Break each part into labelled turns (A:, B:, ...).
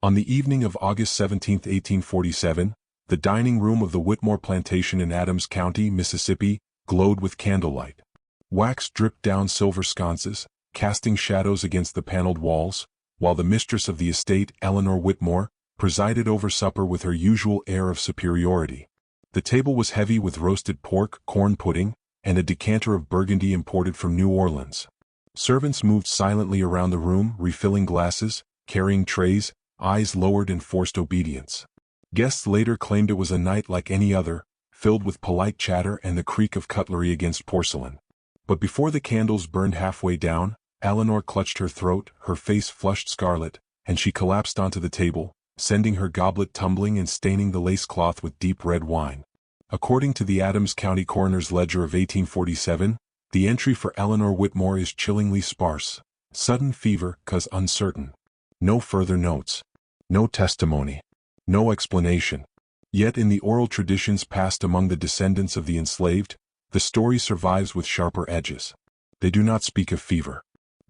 A: On the evening of August 17, 1847, the dining room of the Whitmore plantation in Adams County, Mississippi, glowed with candlelight. Wax dripped down silver sconces, casting shadows against the paneled walls, while the mistress of the estate, Eleanor Whitmore, presided over supper with her usual air of superiority. The table was heavy with roasted pork, corn pudding, and a decanter of Burgundy imported from New Orleans. Servants moved silently around the room, refilling glasses, carrying trays, eyes lowered in forced obedience. Guests later claimed it was a night like any other, filled with polite chatter and the creak of cutlery against porcelain. But before the candles burned halfway down, Eleanor clutched her throat, her face flushed scarlet, and she collapsed onto the table, sending her goblet tumbling and staining the lace cloth with deep red wine. According to the Adams County Coroner's Ledger of 1847, the entry for Eleanor Whitmore is chillingly sparse. Sudden fever, 'cause uncertain. No further notes. No testimony. No explanation. Yet in the oral traditions passed among the descendants of the enslaved, the story survives with sharper edges. They do not speak of fever.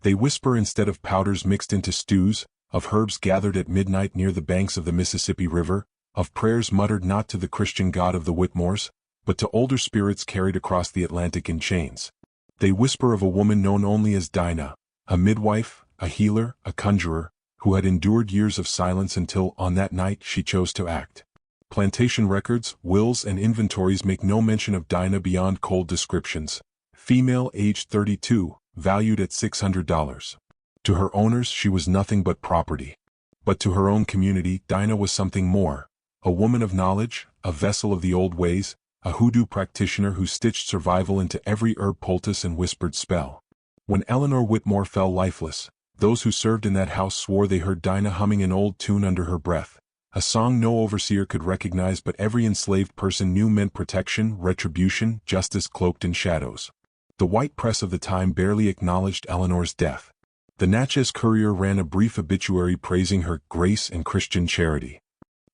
A: They whisper instead of powders mixed into stews, of herbs gathered at midnight near the banks of the Mississippi River, of prayers muttered not to the Christian God of the Whitmores, but to older spirits carried across the Atlantic in chains. They whisper of a woman known only as Dinah, a midwife, a healer, a conjurer, who had endured years of silence until, on that night, she chose to act. Plantation records, wills, and inventories make no mention of Dinah beyond cold descriptions. Female, aged 32, valued at $600. To her owners she was nothing but property. But to her own community, Dinah was something more. A woman of knowledge, a vessel of the old ways, a hoodoo practitioner who stitched survival into every herb poultice and whispered spell. When Eleanor Whitmore fell lifeless, those who served in that house swore they heard Dinah humming an old tune under her breath, a song no overseer could recognize but every enslaved person knew meant protection, retribution, justice cloaked in shadows. The white press of the time barely acknowledged Eleanor's death. The Natchez Courier ran a brief obituary praising her grace and Christian charity.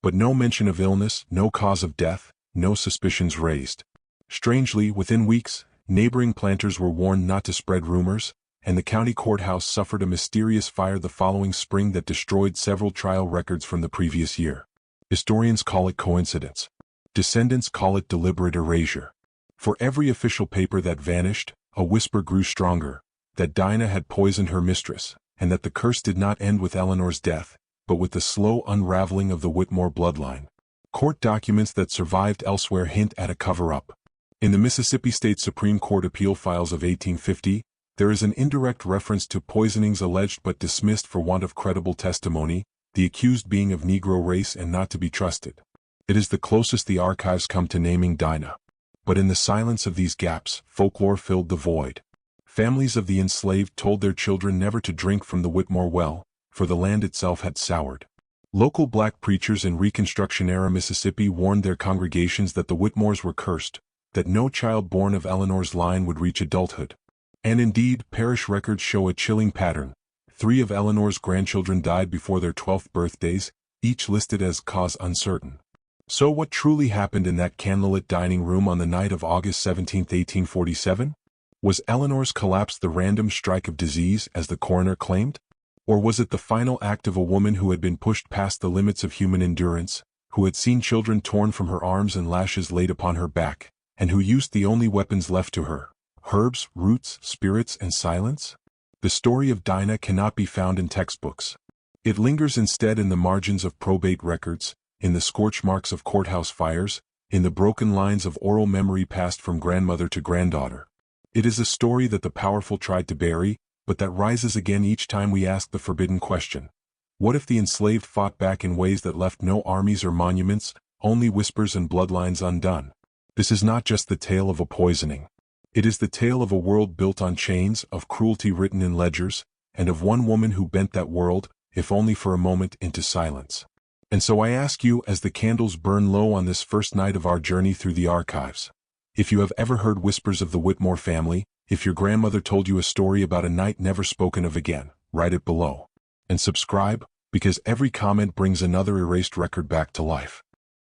A: But no mention of illness, no cause of death, no suspicions raised. Strangely, within weeks, neighboring planters were warned not to spread rumors, and the county courthouse suffered a mysterious fire the following spring that destroyed several trial records from the previous year. Historians call it coincidence. Descendants call it deliberate erasure. For every official paper that vanished, a whisper grew stronger, that Dinah had poisoned her mistress, and that the curse did not end with Eleanor's death, but with the slow unraveling of the Whitmore bloodline. Court documents that survived elsewhere hint at a cover-up. In the Mississippi State Supreme Court appeal files of 1850, there is an indirect reference to poisonings alleged but dismissed for want of credible testimony, the accused being of Negro race and not to be trusted. It is the closest the archives come to naming Dinah. But in the silence of these gaps, folklore filled the void. Families of the enslaved told their children never to drink from the Whitmore well, for the land itself had soured. Local black preachers in Reconstruction-era Mississippi warned their congregations that the Whitmores were cursed, that no child born of Eleanor's line would reach adulthood. And indeed, parish records show a chilling pattern. 3 of Eleanor's grandchildren died before their 12th birthdays, each listed as cause uncertain. So what truly happened in that candlelit dining room on the night of August 17, 1847? Was Eleanor's collapse the random strike of disease, as the coroner claimed? Or was it the final act of a woman who had been pushed past the limits of human endurance, who had seen children torn from her arms and lashes laid upon her back, and who used the only weapons left to her? Herbs, roots, spirits, and silence? The story of Dinah cannot be found in textbooks. It lingers instead in the margins of probate records, in the scorch marks of courthouse fires, in the broken lines of oral memory passed from grandmother to granddaughter. It is a story that the powerful tried to bury, but that rises again each time we ask the forbidden question. What if the enslaved fought back in ways that left no armies or monuments, only whispers and bloodlines undone? This is not just the tale of a poisoning. It is the tale of a world built on chains, of cruelty written in ledgers, and of one woman who bent that world, if only for a moment, into silence. And so I ask you, as the candles burn low on this first night of our journey through the archives, if you have ever heard whispers of the Whitmore family, if your grandmother told you a story about a night never spoken of again, write it below. And subscribe, because every comment brings another erased record back to life.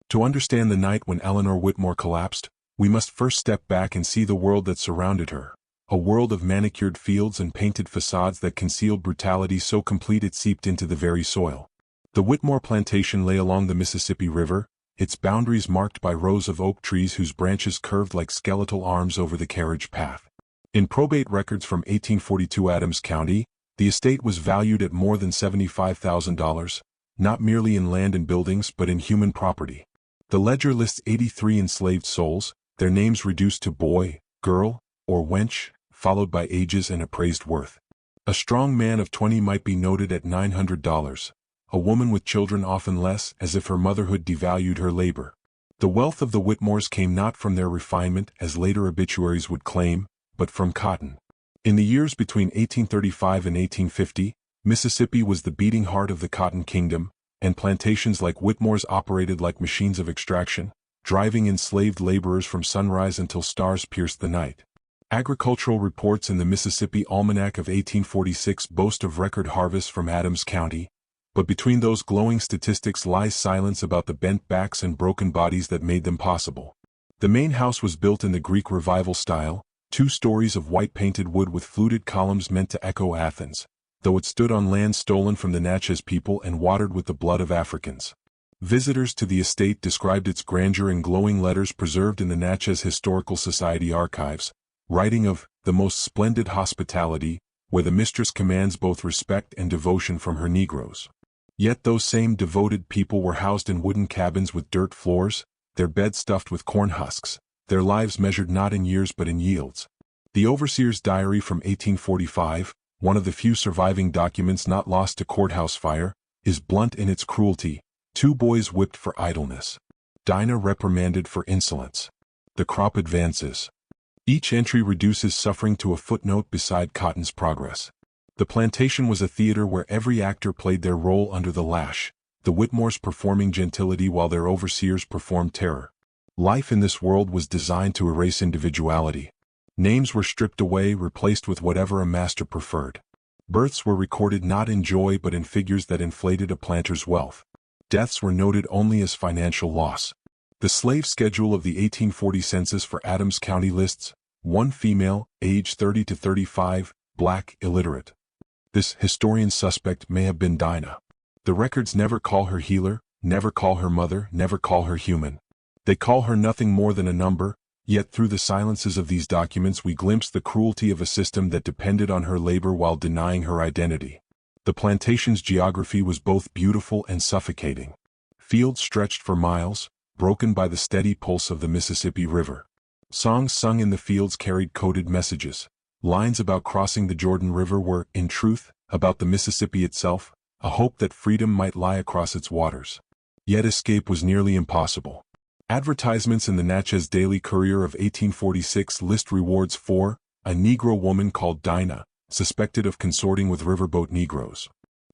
A: To understand the night when Eleanor Whitmore collapsed, we must first step back and see the world that surrounded her, a world of manicured fields and painted facades that concealed brutality so complete it seeped into the very soil. The Whitmore plantation lay along the Mississippi River, its boundaries marked by rows of oak trees whose branches curved like skeletal arms over the carriage path. In probate records from 1842 Adams County, the estate was valued at more than $75,000, not merely in land and buildings but in human property. The ledger lists 83 enslaved souls, their names reduced to boy, girl, or wench, followed by ages and appraised worth. A strong man of 20 might be noted at $900, a woman with children often less, as if her motherhood devalued her labor. The wealth of the Whitmores came not from their refinement, as later obituaries would claim, but from cotton. In the years between 1835 and 1850, Mississippi was the beating heart of the Cotton Kingdom, and plantations like Whitmore's operated like machines of extraction, driving enslaved laborers from sunrise until stars pierced the night. Agricultural reports in the Mississippi Almanac of 1846 boast of record harvests from Adams County, but between those glowing statistics lies silence about the bent backs and broken bodies that made them possible. The main house was built in the Greek Revival style, 2 stories of white-painted wood with fluted columns meant to echo Athens, though it stood on land stolen from the Natchez people and watered with the blood of Africans. Visitors to the estate described its grandeur in glowing letters preserved in the Natchez Historical Society archives, writing of the most splendid hospitality, where the mistress commands both respect and devotion from her Negroes. Yet those same devoted people were housed in wooden cabins with dirt floors, their beds stuffed with corn husks, their lives measured not in years but in yields. The overseer's diary from 1845, one of the few surviving documents not lost to courthouse fire, is blunt in its cruelty: 2 boys whipped for idleness. Dinah reprimanded for insolence. The crop advances. Each entry reduces suffering to a footnote beside Cotton's progress. The plantation was a theater where every actor played their role under the lash, the Whitmores performing gentility while their overseers performed terror. Life in this world was designed to erase individuality. Names were stripped away, replaced with whatever a master preferred. Births were recorded not in joy but in figures that inflated a planter's wealth. Deaths were noted only as financial loss. The slave schedule of the 1840 census for Adams County lists 1 female, age 30 to 35, black, illiterate. This historian suspect may have been Dinah. The records never call her healer, never call her mother, never call her human. They call her nothing more than a number, yet through the silences of these documents we glimpse the cruelty of a system that depended on her labor while denying her identity. The plantation's geography was both beautiful and suffocating. Fields stretched for miles, broken by the steady pulse of the Mississippi River. Songs sung in the fields carried coded messages. Lines about crossing the Jordan River were, in truth, about the Mississippi itself, a hope that freedom might lie across its waters. Yet escape was nearly impossible. Advertisements in the Natchez Daily Courier of 1846 list rewards for a Negro woman called Dinah, suspected of consorting with riverboat Negroes.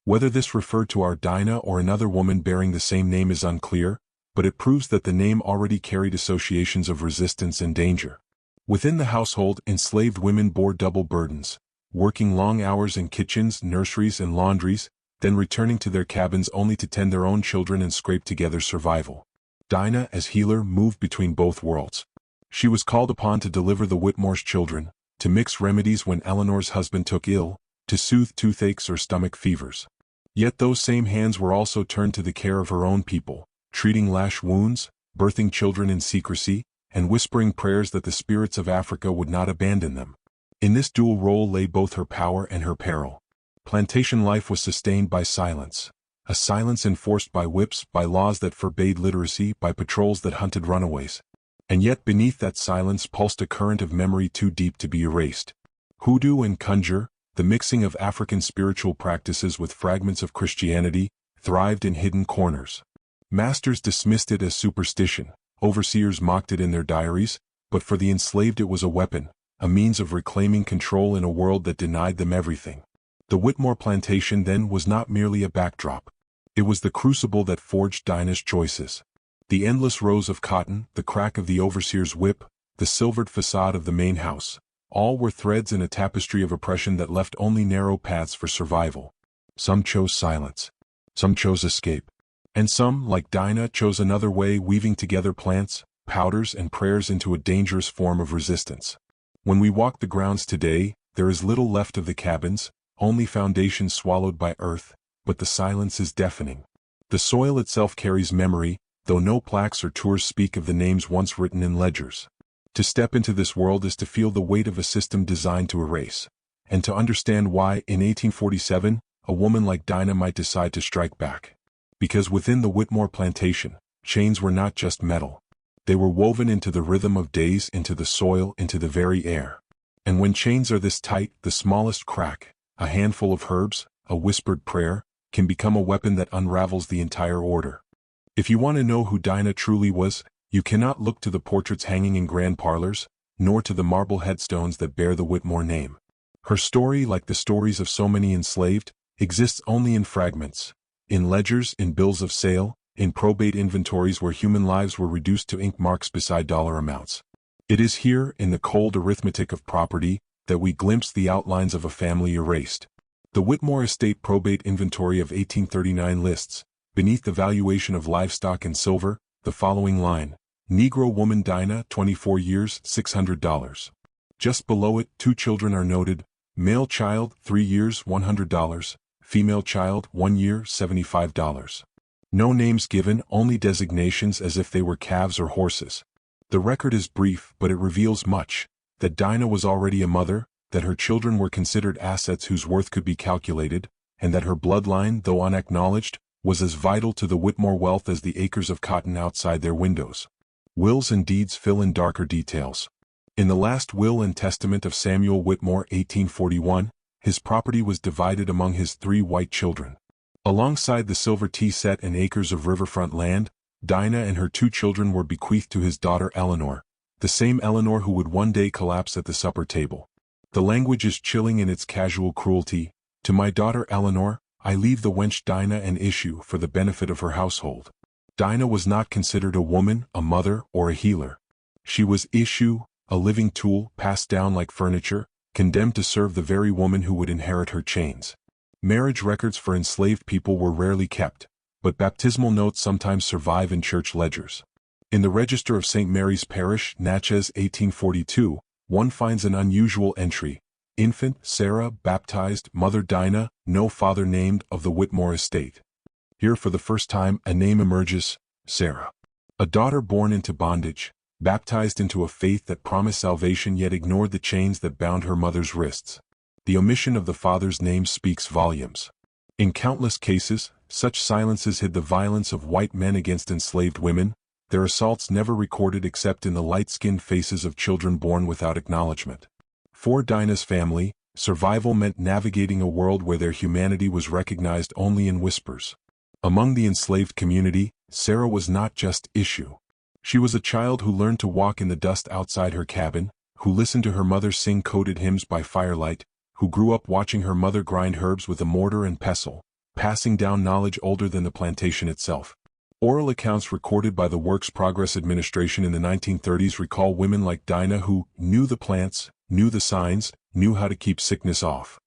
A: Whether this referred to our Dinah or another woman bearing the same name is unclear, but it proves that the name already carried associations of resistance and danger. Within the household, enslaved women bore double burdens, working long hours in kitchens, nurseries, and laundries, then returning to their cabins only to tend their own children and scrape together survival. Dinah, as healer, moved between both worlds. She was called upon to deliver the Whitmore's children, to mix remedies when Eleanor's husband took ill, to soothe toothaches or stomach fevers. Yet those same hands were also turned to the care of her own people, treating lash wounds, birthing children in secrecy, and whispering prayers that the spirits of Africa would not abandon them. In this dual role lay both her power and her peril. Plantation life was sustained by silence, a silence enforced by whips, by laws that forbade literacy, by patrols that hunted runaways. And yet beneath that silence pulsed a current of memory too deep to be erased. Hoodoo and conjure, the mixing of African spiritual practices with fragments of Christianity, thrived in hidden corners. Masters dismissed it as superstition, overseers mocked it in their diaries, but for the enslaved it was a weapon, a means of reclaiming control in a world that denied them everything. The Whitmore plantation then was not merely a backdrop. It was the crucible that forged Dinah's choices. The endless rows of cotton, the crack of the overseer's whip, the silvered facade of the main house, all were threads in a tapestry of oppression that left only narrow paths for survival. Some chose silence. Some chose escape. And some, like Dinah, chose another way, weaving together plants, powders, and prayers into a dangerous form of resistance. When we walk the grounds today, there is little left of the cabins, only foundations swallowed by earth, but the silence is deafening. The soil itself carries memory, though no plaques or tours speak of the names once written in ledgers. To step into this world is to feel the weight of a system designed to erase, and to understand why, in 1847, a woman like Dinah might decide to strike back. Because within the Whitmore plantation, chains were not just metal. They were woven into the rhythm of days, into the soil, into the very air. And when chains are this tight, the smallest crack, a handful of herbs, a whispered prayer, can become a weapon that unravels the entire order. If you want to know who Dinah truly was, you cannot look to the portraits hanging in grand parlors, nor to the marble headstones that bear the Whitmore name. Her story, like the stories of so many enslaved, exists only in fragments, in ledgers, in bills of sale, in probate inventories where human lives were reduced to ink marks beside dollar amounts. It is here, in the cold arithmetic of property, that we glimpse the outlines of a family erased. The Whitmore Estate Probate Inventory of 1839 lists, beneath the valuation of livestock and silver, the following line: Negro woman Dinah, 24 years, $600. Just below it, 2 children are noted: male child, 3 years, $100, female child, 1 year, $75. No names given, only designations as if they were calves or horses. The record is brief, but it reveals much: that Dinah was already a mother, that her children were considered assets whose worth could be calculated, and that her bloodline, though unacknowledged, was as vital to the Whitmore wealth as the acres of cotton outside their windows. Wills and deeds fill in darker details. In the last will and testament of Samuel Whitmore, 1841, his property was divided among his 3 white children. Alongside the silver tea set and acres of riverfront land, Dinah and her 2 children were bequeathed to his daughter Eleanor, the same Eleanor who would one day collapse at the supper table. The language is chilling in its casual cruelty: to my daughter Eleanor, I leave the wench Dinah an issue for the benefit of her household. Dinah was not considered a woman, a mother, or a healer. She was issue, a living tool, passed down like furniture, condemned to serve the very woman who would inherit her chains. Marriage records for enslaved people were rarely kept, but baptismal notes sometimes survive in church ledgers. In the register of St. Mary's Parish, Natchez, 1842, one finds an unusual entry: infant Sarah, baptized, mother Dinah, no father named, of the Whitmore estate. Here for the first time a name emerges: Sarah. A daughter born into bondage, baptized into a faith that promised salvation yet ignored the chains that bound her mother's wrists. The omission of the father's name speaks volumes. In countless cases, such silences hid the violence of white men against enslaved women, their assaults never recorded except in the light-skinned faces of children born without acknowledgement. For Dinah's family, survival meant navigating a world where their humanity was recognized only in whispers. Among the enslaved community, Sarah was not just issue. She was a child who learned to walk in the dust outside her cabin, who listened to her mother sing coded hymns by firelight, who grew up watching her mother grind herbs with a mortar and pestle, passing down knowledge older than the plantation itself. Oral accounts recorded by the Works Progress Administration in the 1930s recall women like Dinah who knew the plants, knew the signs, knew how to keep sickness off.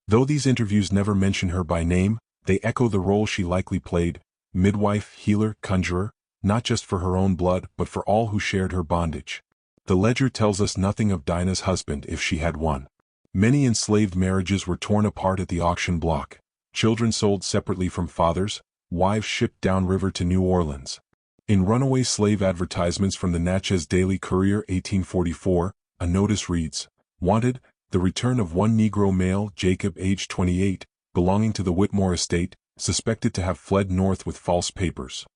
A: Though these interviews never mention her by name, they echo the role she likely played: midwife, healer, conjurer, not just for her own blood but for all who shared her bondage. The ledger tells us nothing of Dinah's husband if she had one. Many enslaved marriages were torn apart at the auction block, children sold separately from fathers, wives shipped downriver to New Orleans. In runaway slave advertisements from the Natchez Daily Courier, 1844, a notice reads, "Wanted, the return of one Negro male, Jacob, aged 28, belonging to the Whitmore estate, suspected to have fled north with false papers."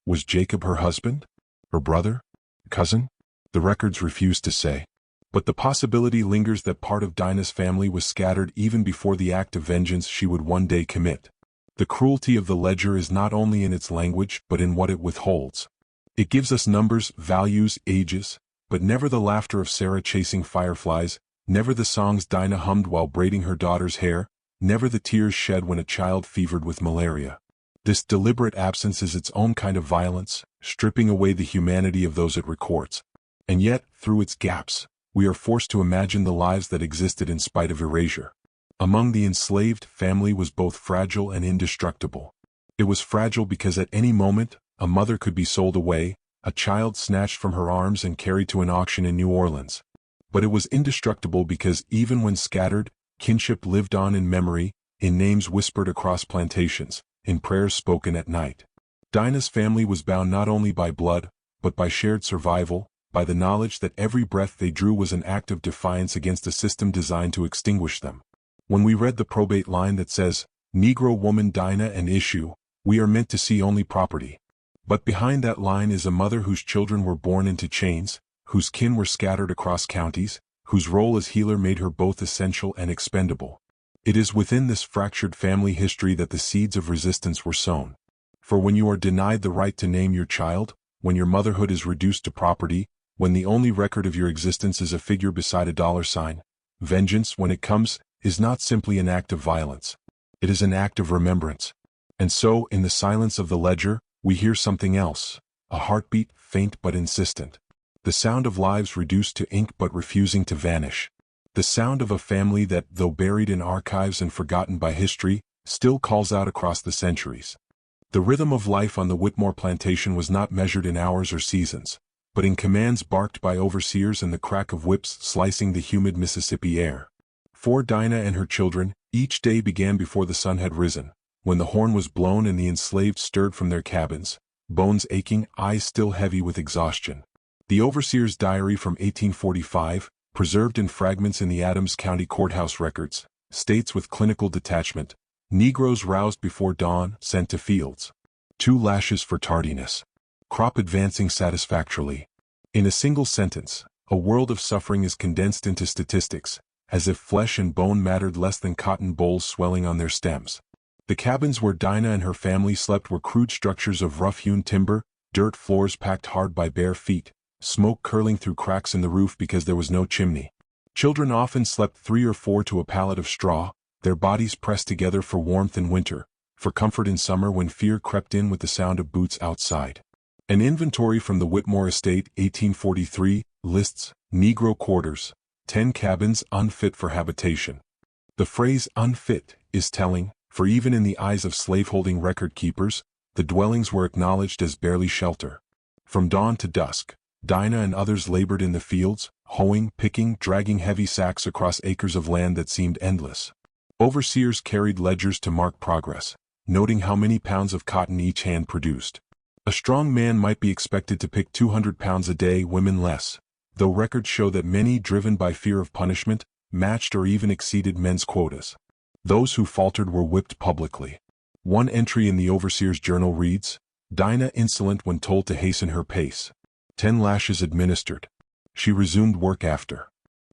A: Was Jacob her husband? Her brother? Cousin? The records refuse to say. But the possibility lingers that part of Dinah's family was scattered even before the act of vengeance she would one day commit. The cruelty of the ledger is not only in its language but in what it withholds. It gives us numbers, values, ages, but never the laughter of Sarah chasing fireflies, never the songs Dinah hummed while braiding her daughter's hair, never the tears shed when a child fevered with malaria. This deliberate absence is its own kind of violence, stripping away the humanity of those it records. And yet, through its gaps, we are forced to imagine the lives that existed in spite of erasure. Among the enslaved, family was both fragile and indestructible. It was fragile because at any moment, a mother could be sold away, a child snatched from her arms and carried to an auction in New Orleans. But it was indestructible because even when scattered, kinship lived on in memory, in names whispered across plantations, in prayers spoken at night. Dinah's family was bound not only by blood, but by shared survival, by the knowledge that every breath they drew was an act of defiance against a system designed to extinguish them. When we read the probate line that says, "Negro woman Dinah and issue," we are meant to see only property. But behind that line is a mother whose children were born into chains, whose kin were scattered across counties, whose role as healer made her both essential and expendable. It is within this fractured family history that the seeds of resistance were sown. For when you are denied the right to name your child, when your motherhood is reduced to property, when the only record of your existence is a figure beside a dollar sign, vengeance, when it comes, is not simply an act of violence. It is an act of remembrance. And so, in the silence of the ledger, we hear something else, a heartbeat, faint but insistent. The sound of lives reduced to ink but refusing to vanish. The sound of a family that, though buried in archives and forgotten by history, still calls out across the centuries. The rhythm of life on the Whitmore plantation was not measured in hours or seasons, but in commands barked by overseers and the crack of whips slicing the humid Mississippi air. For Dinah and her children, each day began before the sun had risen, when the horn was blown and the enslaved stirred from their cabins, bones aching, eyes still heavy with exhaustion. The overseer's diary from 1845, preserved in fragments in the Adams County Courthouse records, states with clinical detachment, "Negroes roused before dawn, sent to fields. 2 lashes for tardiness. Crop advancing satisfactorily." In a single sentence, a world of suffering is condensed into statistics, as if flesh and bone mattered less than cotton bolls swelling on their stems. The cabins where Dinah and her family slept were crude structures of rough-hewn timber, dirt floors packed hard by bare feet, smoke curling through cracks in the roof because there was no chimney. Children often slept 3 or 4 to a pallet of straw, their bodies pressed together for warmth in winter, for comfort in summer when fear crept in with the sound of boots outside. An inventory from the Whitmore estate, 1843, lists Negro quarters, 10 cabins unfit for habitation. The phrase unfit is telling, for even in the eyes of slaveholding record keepers, the dwellings were acknowledged as barely shelter. From dawn to dusk, Dinah and others labored in the fields, hoeing, picking, dragging heavy sacks across acres of land that seemed endless. Overseers carried ledgers to mark progress, noting how many pounds of cotton each hand produced. A strong man might be expected to pick 200 pounds a day, women less, though records show that many, driven by fear of punishment, matched or even exceeded men's quotas. Those who faltered were whipped publicly. One entry in the overseer's journal reads, "Dinah insolent when told to hasten her pace. 10 lashes administered. She resumed work after."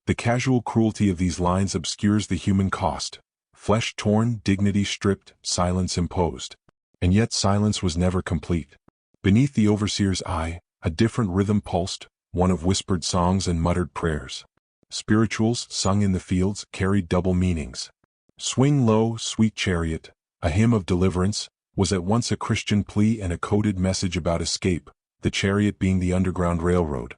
A: The casual cruelty of these lines obscures the human cost. Flesh torn, dignity stripped, silence imposed. And yet silence was never complete. Beneath the overseer's eye, a different rhythm pulsed, one of whispered songs and muttered prayers. Spirituals, sung in the fields, carried double meanings. "Swing low, sweet chariot," a hymn of deliverance, was at once a Christian plea and a coded message about escape, the chariot being the Underground Railroad.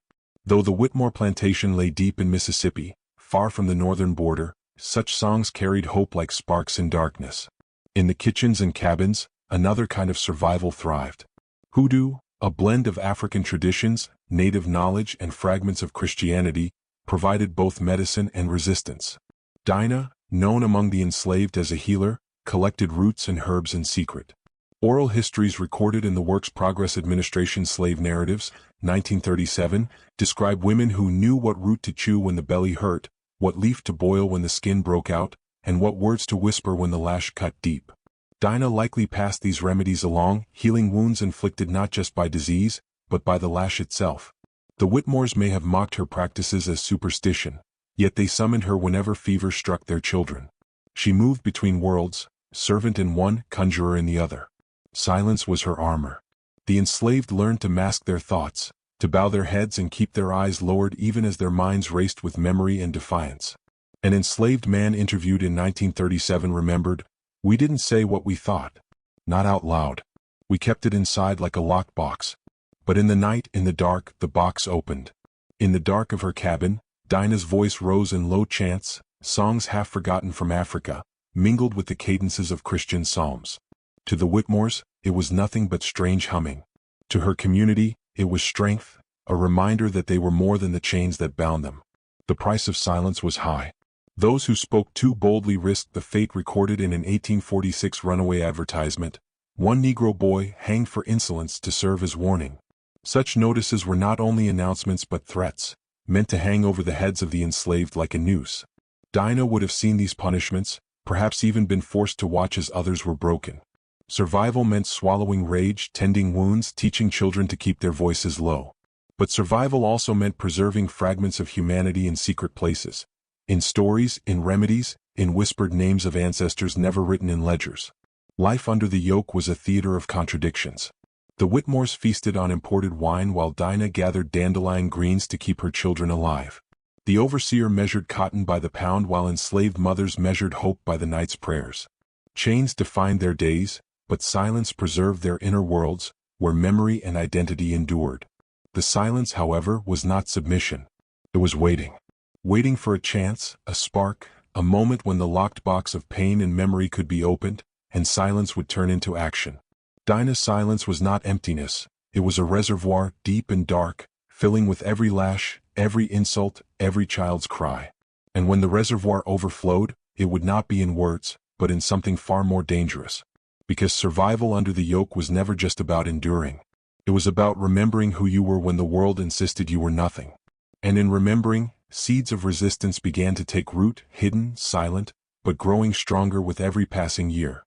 A: Though the Whitmore plantation lay deep in Mississippi, far from the northern border, such songs carried hope like sparks in darkness. In the kitchens and cabins, another kind of survival thrived. Hoodoo, a blend of African traditions, native knowledge and fragments of Christianity, provided both medicine and resistance. Dinah, known among the enslaved as a healer, collected roots and herbs in secret. Oral histories recorded in the Works Progress Administration Slave Narratives, 1937, describe women who knew what root to chew when the belly hurt, what leaf to boil when the skin broke out, and what words to whisper when the lash cut deep. Dinah likely passed these remedies along, healing wounds inflicted not just by disease, but by the lash itself. The Whitmores may have mocked her practices as superstition, yet they summoned her whenever fever struck their children. She moved between worlds, servant in one, conjurer in the other. Silence was her armor. The enslaved learned to mask their thoughts, to bow their heads and keep their eyes lowered even as their minds raced with memory and defiance. An enslaved man interviewed in 1937 remembered, "We didn't say what we thought. Not out loud. We kept it inside like a locked box. But in the night, in the dark, the box opened." In the dark of her cabin, Dinah's voice rose in low chants, songs half forgotten from Africa, mingled with the cadences of Christian psalms. To the Whitmores, it was nothing but strange humming. To her community, it was strength, a reminder that they were more than the chains that bound them. The price of silence was high. Those who spoke too boldly risked the fate recorded in an 1846 runaway advertisement, One Negro boy hanged for insolence to serve as warning. Such notices were not only announcements but threats, meant to hang over the heads of the enslaved like a noose. Dinah would have seen these punishments, perhaps even been forced to watch as others were broken. Survival meant swallowing rage, tending wounds, teaching children to keep their voices low. But survival also meant preserving fragments of humanity in secret places. In stories, in remedies, in whispered names of ancestors never written in ledgers. Life under the yoke was a theater of contradictions. The Whitmores feasted on imported wine while Dinah gathered dandelion greens to keep her children alive. The overseer measured cotton by the pound while enslaved mothers measured hope by the night's prayers. Chains defined their days, but silence preserved their inner worlds, where memory and identity endured. The silence, however, was not submission. It was waiting. Waiting for a chance, a spark, a moment when the locked box of pain and memory could be opened, and silence would turn into action. Dinah's silence was not emptiness, it was a reservoir, deep and dark, filling with every lash, every insult, every child's cry. And when the reservoir overflowed, it would not be in words, but in something far more dangerous. Because survival under the yoke was never just about enduring. It was about remembering who you were when the world insisted you were nothing. And in remembering, seeds of resistance began to take root, hidden, silent, but growing stronger with every passing year.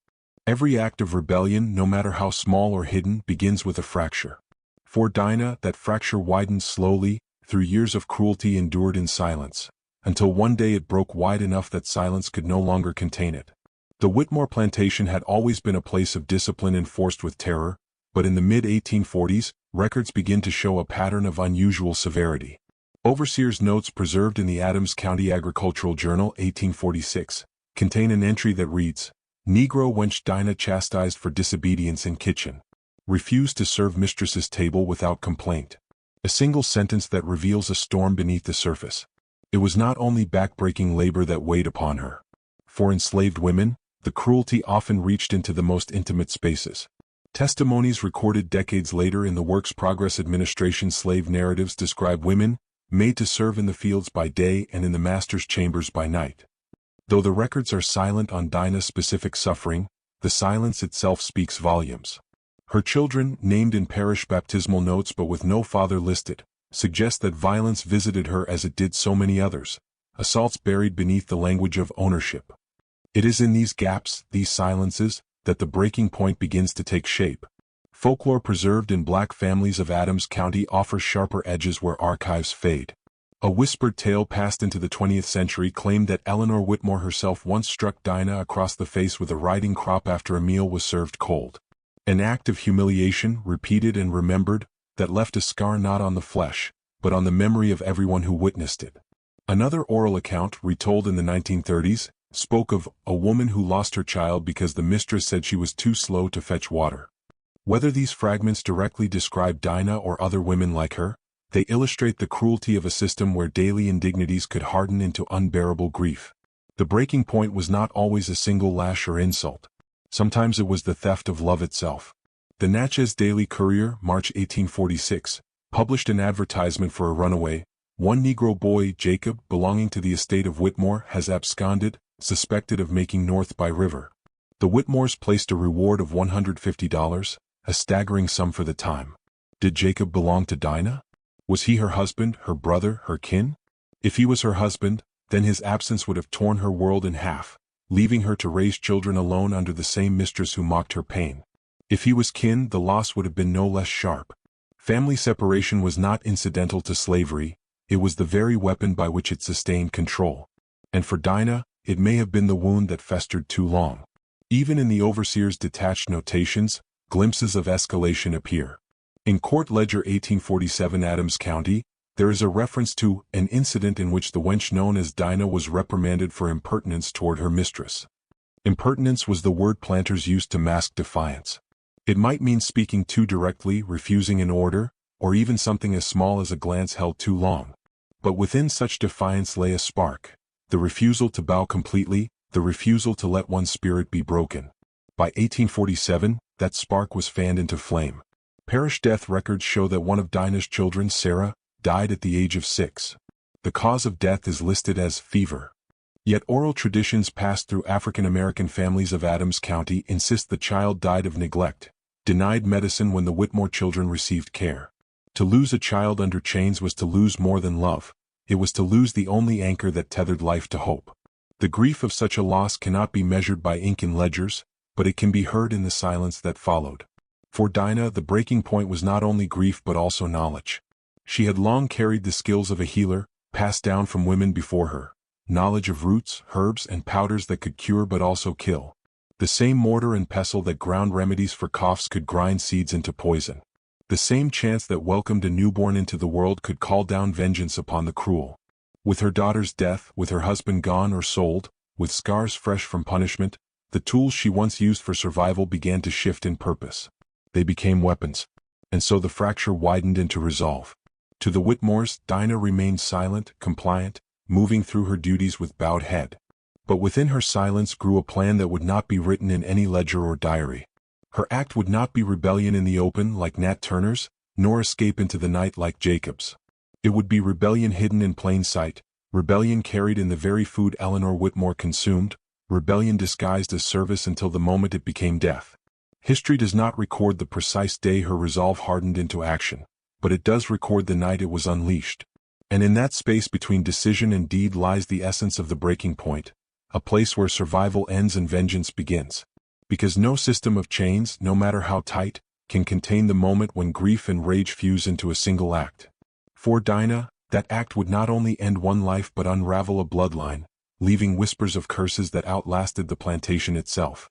A: Every act of rebellion, no matter how small or hidden, begins with a fracture. For Dinah, that fracture widened slowly, through years of cruelty endured in silence, until one day it broke wide enough that silence could no longer contain it. The Whitmore plantation had always been a place of discipline enforced with terror, but in the mid-1840s, records begin to show a pattern of unusual severity. Overseer's notes preserved in the Adams County Agricultural Journal 1846 contain an entry that reads, "Negro wench Dinah chastised for disobedience in kitchen. Refused to serve mistress's table without complaint." A single sentence that reveals a storm beneath the surface. It was not only backbreaking labor that weighed upon her. For enslaved women, the cruelty often reached into the most intimate spaces. Testimonies recorded decades later in the Works Progress Administration slave narratives describe women made to serve in the fields by day and in the master's chambers by night. Though the records are silent on Dinah's specific suffering, the silence itself speaks volumes. Her children, named in parish baptismal notes but with no father listed, suggest that violence visited her as it did so many others, assaults buried beneath the language of ownership. It is in these gaps, these silences, that the breaking point begins to take shape. Folklore preserved in black families of Adams County offers sharper edges where archives fade. A whispered tale passed into the 20th century claimed that Eleanor Whitmore herself once struck Dinah across the face with a riding crop after a meal was served cold. An act of humiliation, repeated and remembered, that left a scar not on the flesh, but on the memory of everyone who witnessed it. Another oral account, retold in the 1930s, spoke of a woman who lost her child because the mistress said she was too slow to fetch water. Whether these fragments directly describe Dinah or other women like her, they illustrate the cruelty of a system where daily indignities could harden into unbearable grief. The breaking point was not always a single lash or insult. Sometimes it was the theft of love itself. The Natchez Daily Courier, March 1846, published an advertisement for a runaway. One Negro boy, Jacob, belonging to the estate of Whitmore, has absconded, suspected of making north by river. The Whitmores placed a reward of $150, a staggering sum for the time. Did Jacob belong to Dinah? Was he her husband, her brother, her kin? If he was her husband, then his absence would have torn her world in half, leaving her to raise children alone under the same mistress who mocked her pain. If he was kin, the loss would have been no less sharp. Family separation was not incidental to slavery, it was the very weapon by which it sustained control. And for Dinah, it may have been the wound that festered too long. Even in the overseer's detached notations, glimpses of escalation appear. In Court Ledger 1847 Adams County, there is a reference to an incident in which the wench known as Dinah was reprimanded for impertinence toward her mistress. Impertinence was the word planters used to mask defiance. It might mean speaking too directly, refusing an order, or even something as small as a glance held too long. But within such defiance lay a spark, the refusal to bow completely, the refusal to let one's spirit be broken. By 1847, that spark was fanned into flame. Parish death records show that one of Dinah's children, Sarah, died at the age of 6. The cause of death is listed as fever. Yet oral traditions passed through African American families of Adams County insist the child died of neglect, denied medicine when the Whitmore children received care. To lose a child under chains was to lose more than love. It was to lose the only anchor that tethered life to hope. The grief of such a loss cannot be measured by ink in ledgers, but it can be heard in the silence that followed. For Dinah, the breaking point was not only grief but also knowledge. She had long carried the skills of a healer, passed down from women before her. Knowledge of roots, herbs, and powders that could cure but also kill. The same mortar and pestle that ground remedies for coughs could grind seeds into poison. The same chance that welcomed a newborn into the world could call down vengeance upon the cruel. With her daughter's death, with her husband gone or sold, with scars fresh from punishment, the tools she once used for survival began to shift in purpose. They became weapons. And so the fracture widened into resolve. To the Whitmores, Dinah remained silent, compliant, moving through her duties with bowed head. But within her silence grew a plan that would not be written in any ledger or diary. Her act would not be rebellion in the open like Nat Turner's, nor escape into the night like Jacob's. It would be rebellion hidden in plain sight, rebellion carried in the very food Eleanor Whitmore consumed, rebellion disguised as service until the moment it became death. History does not record the precise day her resolve hardened into action, but it does record the night it was unleashed. And in that space between decision and deed lies the essence of the breaking point, a place where survival ends and vengeance begins. Because no system of chains, no matter how tight, can contain the moment when grief and rage fuse into a single act. For Dinah, that act would not only end one life but unravel a bloodline, leaving whispers of curses that outlasted the plantation itself.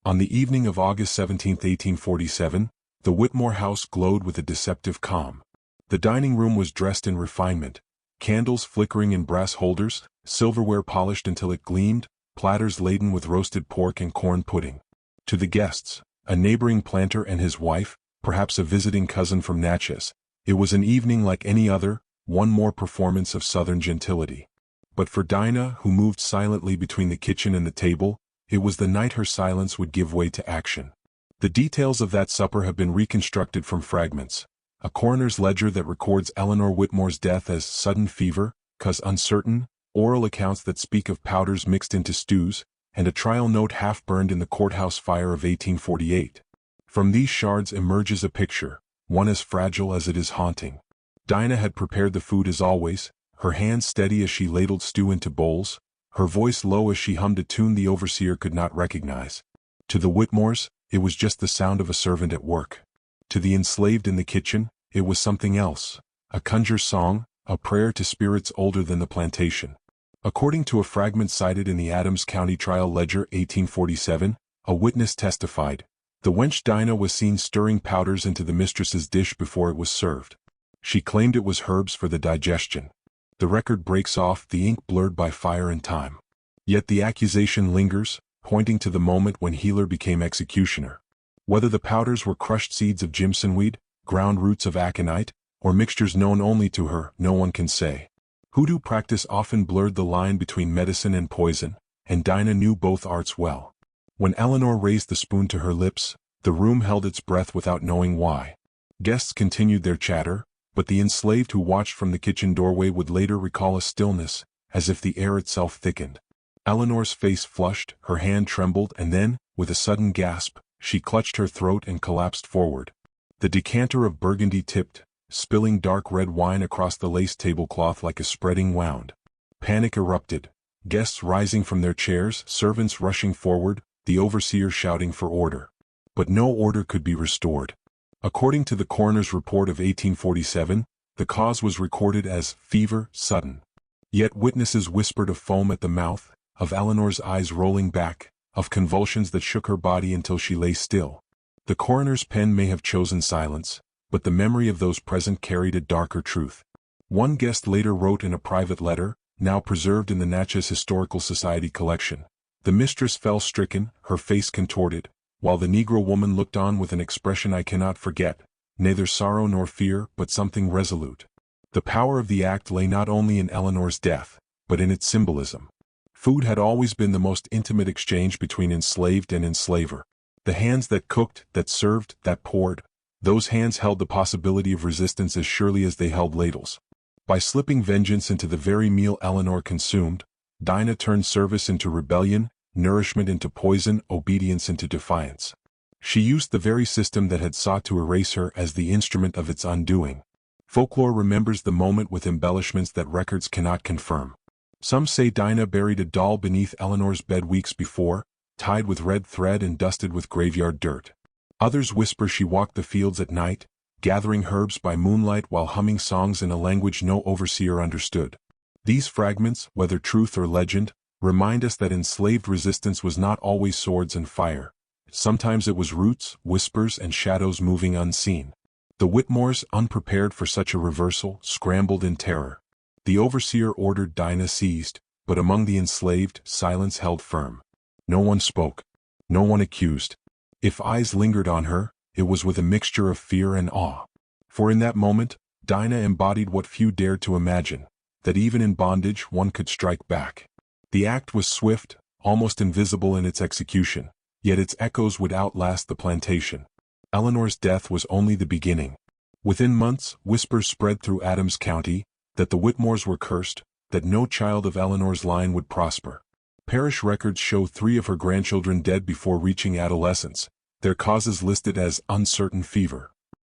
A: On the evening of August 17, 1847, the Whitmore house glowed with a deceptive calm. The dining room was dressed in refinement, candles flickering in brass holders, silverware polished until it gleamed, platters laden with roasted pork and corn pudding. To the guests, a neighboring planter and his wife, perhaps a visiting cousin from Natchez, it was an evening like any other, one more performance of Southern gentility. But for Dinah, who moved silently between the kitchen and the table, it was the night her silence would give way to action. The details of that supper have been reconstructed from fragments. A coroner's ledger that records Eleanor Whitmore's death as sudden fever, 'cause uncertain, oral accounts that speak of powders mixed into stews, and a trial note half burned in the courthouse fire of 1848. From these shards emerges a picture, one as fragile as it is haunting. Dinah had prepared the food as always, her hands steady as she ladled stew into bowls, her voice low as she hummed a tune the overseer could not recognize. To the Whitmores, it was just the sound of a servant at work. To the enslaved in the kitchen, it was something else, a conjure's song, a prayer to spirits older than the plantation. According to a fragment cited in the Adams County Trial Ledger 1847, a witness testified, the wench Dinah was seen stirring powders into the mistress's dish before it was served. She claimed it was herbs for the digestion. The record breaks off, the ink blurred by fire and time. Yet the accusation lingers, pointing to the moment when healer became executioner. Whether the powders were crushed seeds of jimsonweed, ground roots of aconite, or mixtures known only to her, no one can say. Hoodoo practice often blurred the line between medicine and poison, and Dinah knew both arts well. When Eleanor raised the spoon to her lips, the room held its breath without knowing why. Guests continued their chatter, but the enslaved who watched from the kitchen doorway would later recall a stillness, as if the air itself thickened. Eleanor's face flushed, her hand trembled, and then, with a sudden gasp, she clutched her throat and collapsed forward. The decanter of burgundy tipped, spilling dark red wine across the lace tablecloth like a spreading wound. Panic erupted, guests rising from their chairs, servants rushing forward, the overseer shouting for order. But no order could be restored. According to the coroner's report of 1847, the cause was recorded as fever, sudden. Yet witnesses whispered of foam at the mouth, of Eleanor's eyes rolling back, of convulsions that shook her body until she lay still. The coroner's pen may have chosen silence, but the memory of those present carried a darker truth. One guest later wrote in a private letter, now preserved in the Natchez Historical Society collection, the mistress fell stricken, her face contorted, while the Negro woman looked on with an expression I cannot forget, neither sorrow nor fear, but something resolute. The power of the act lay not only in Eleanor's death, but in its symbolism. Food had always been the most intimate exchange between enslaved and enslaver. The hands that cooked, that served, that poured, those hands held the possibility of resistance as surely as they held ladles. By slipping vengeance into the very meal Eleanor consumed, Dinah turned service into rebellion, nourishment into poison, obedience into defiance. She used the very system that had sought to erase her as the instrument of its undoing. Folklore remembers the moment with embellishments that records cannot confirm. Some say Dinah buried a doll beneath Eleanor's bed weeks before, tied with red thread and dusted with graveyard dirt. Others whisper she walked the fields at night, gathering herbs by moonlight while humming songs in a language no overseer understood. These fragments, whether truth or legend, remind us that enslaved resistance was not always swords and fire. Sometimes it was roots, whispers, and shadows moving unseen. The Whitmores, unprepared for such a reversal, scrambled in terror. The overseer ordered Dinah seized, but among the enslaved, silence held firm. No one spoke. No one accused. If eyes lingered on her, it was with a mixture of fear and awe. For in that moment, Dinah embodied what few dared to imagine, that even in bondage one could strike back. The act was swift, almost invisible in its execution, yet its echoes would outlast the plantation. Eleanor's death was only the beginning. Within months, whispers spread through Adams County, that the Whitmores were cursed, that no child of Eleanor's line would prosper. Parish records show 3 of her grandchildren dead before reaching adolescence, their causes listed as uncertain fever.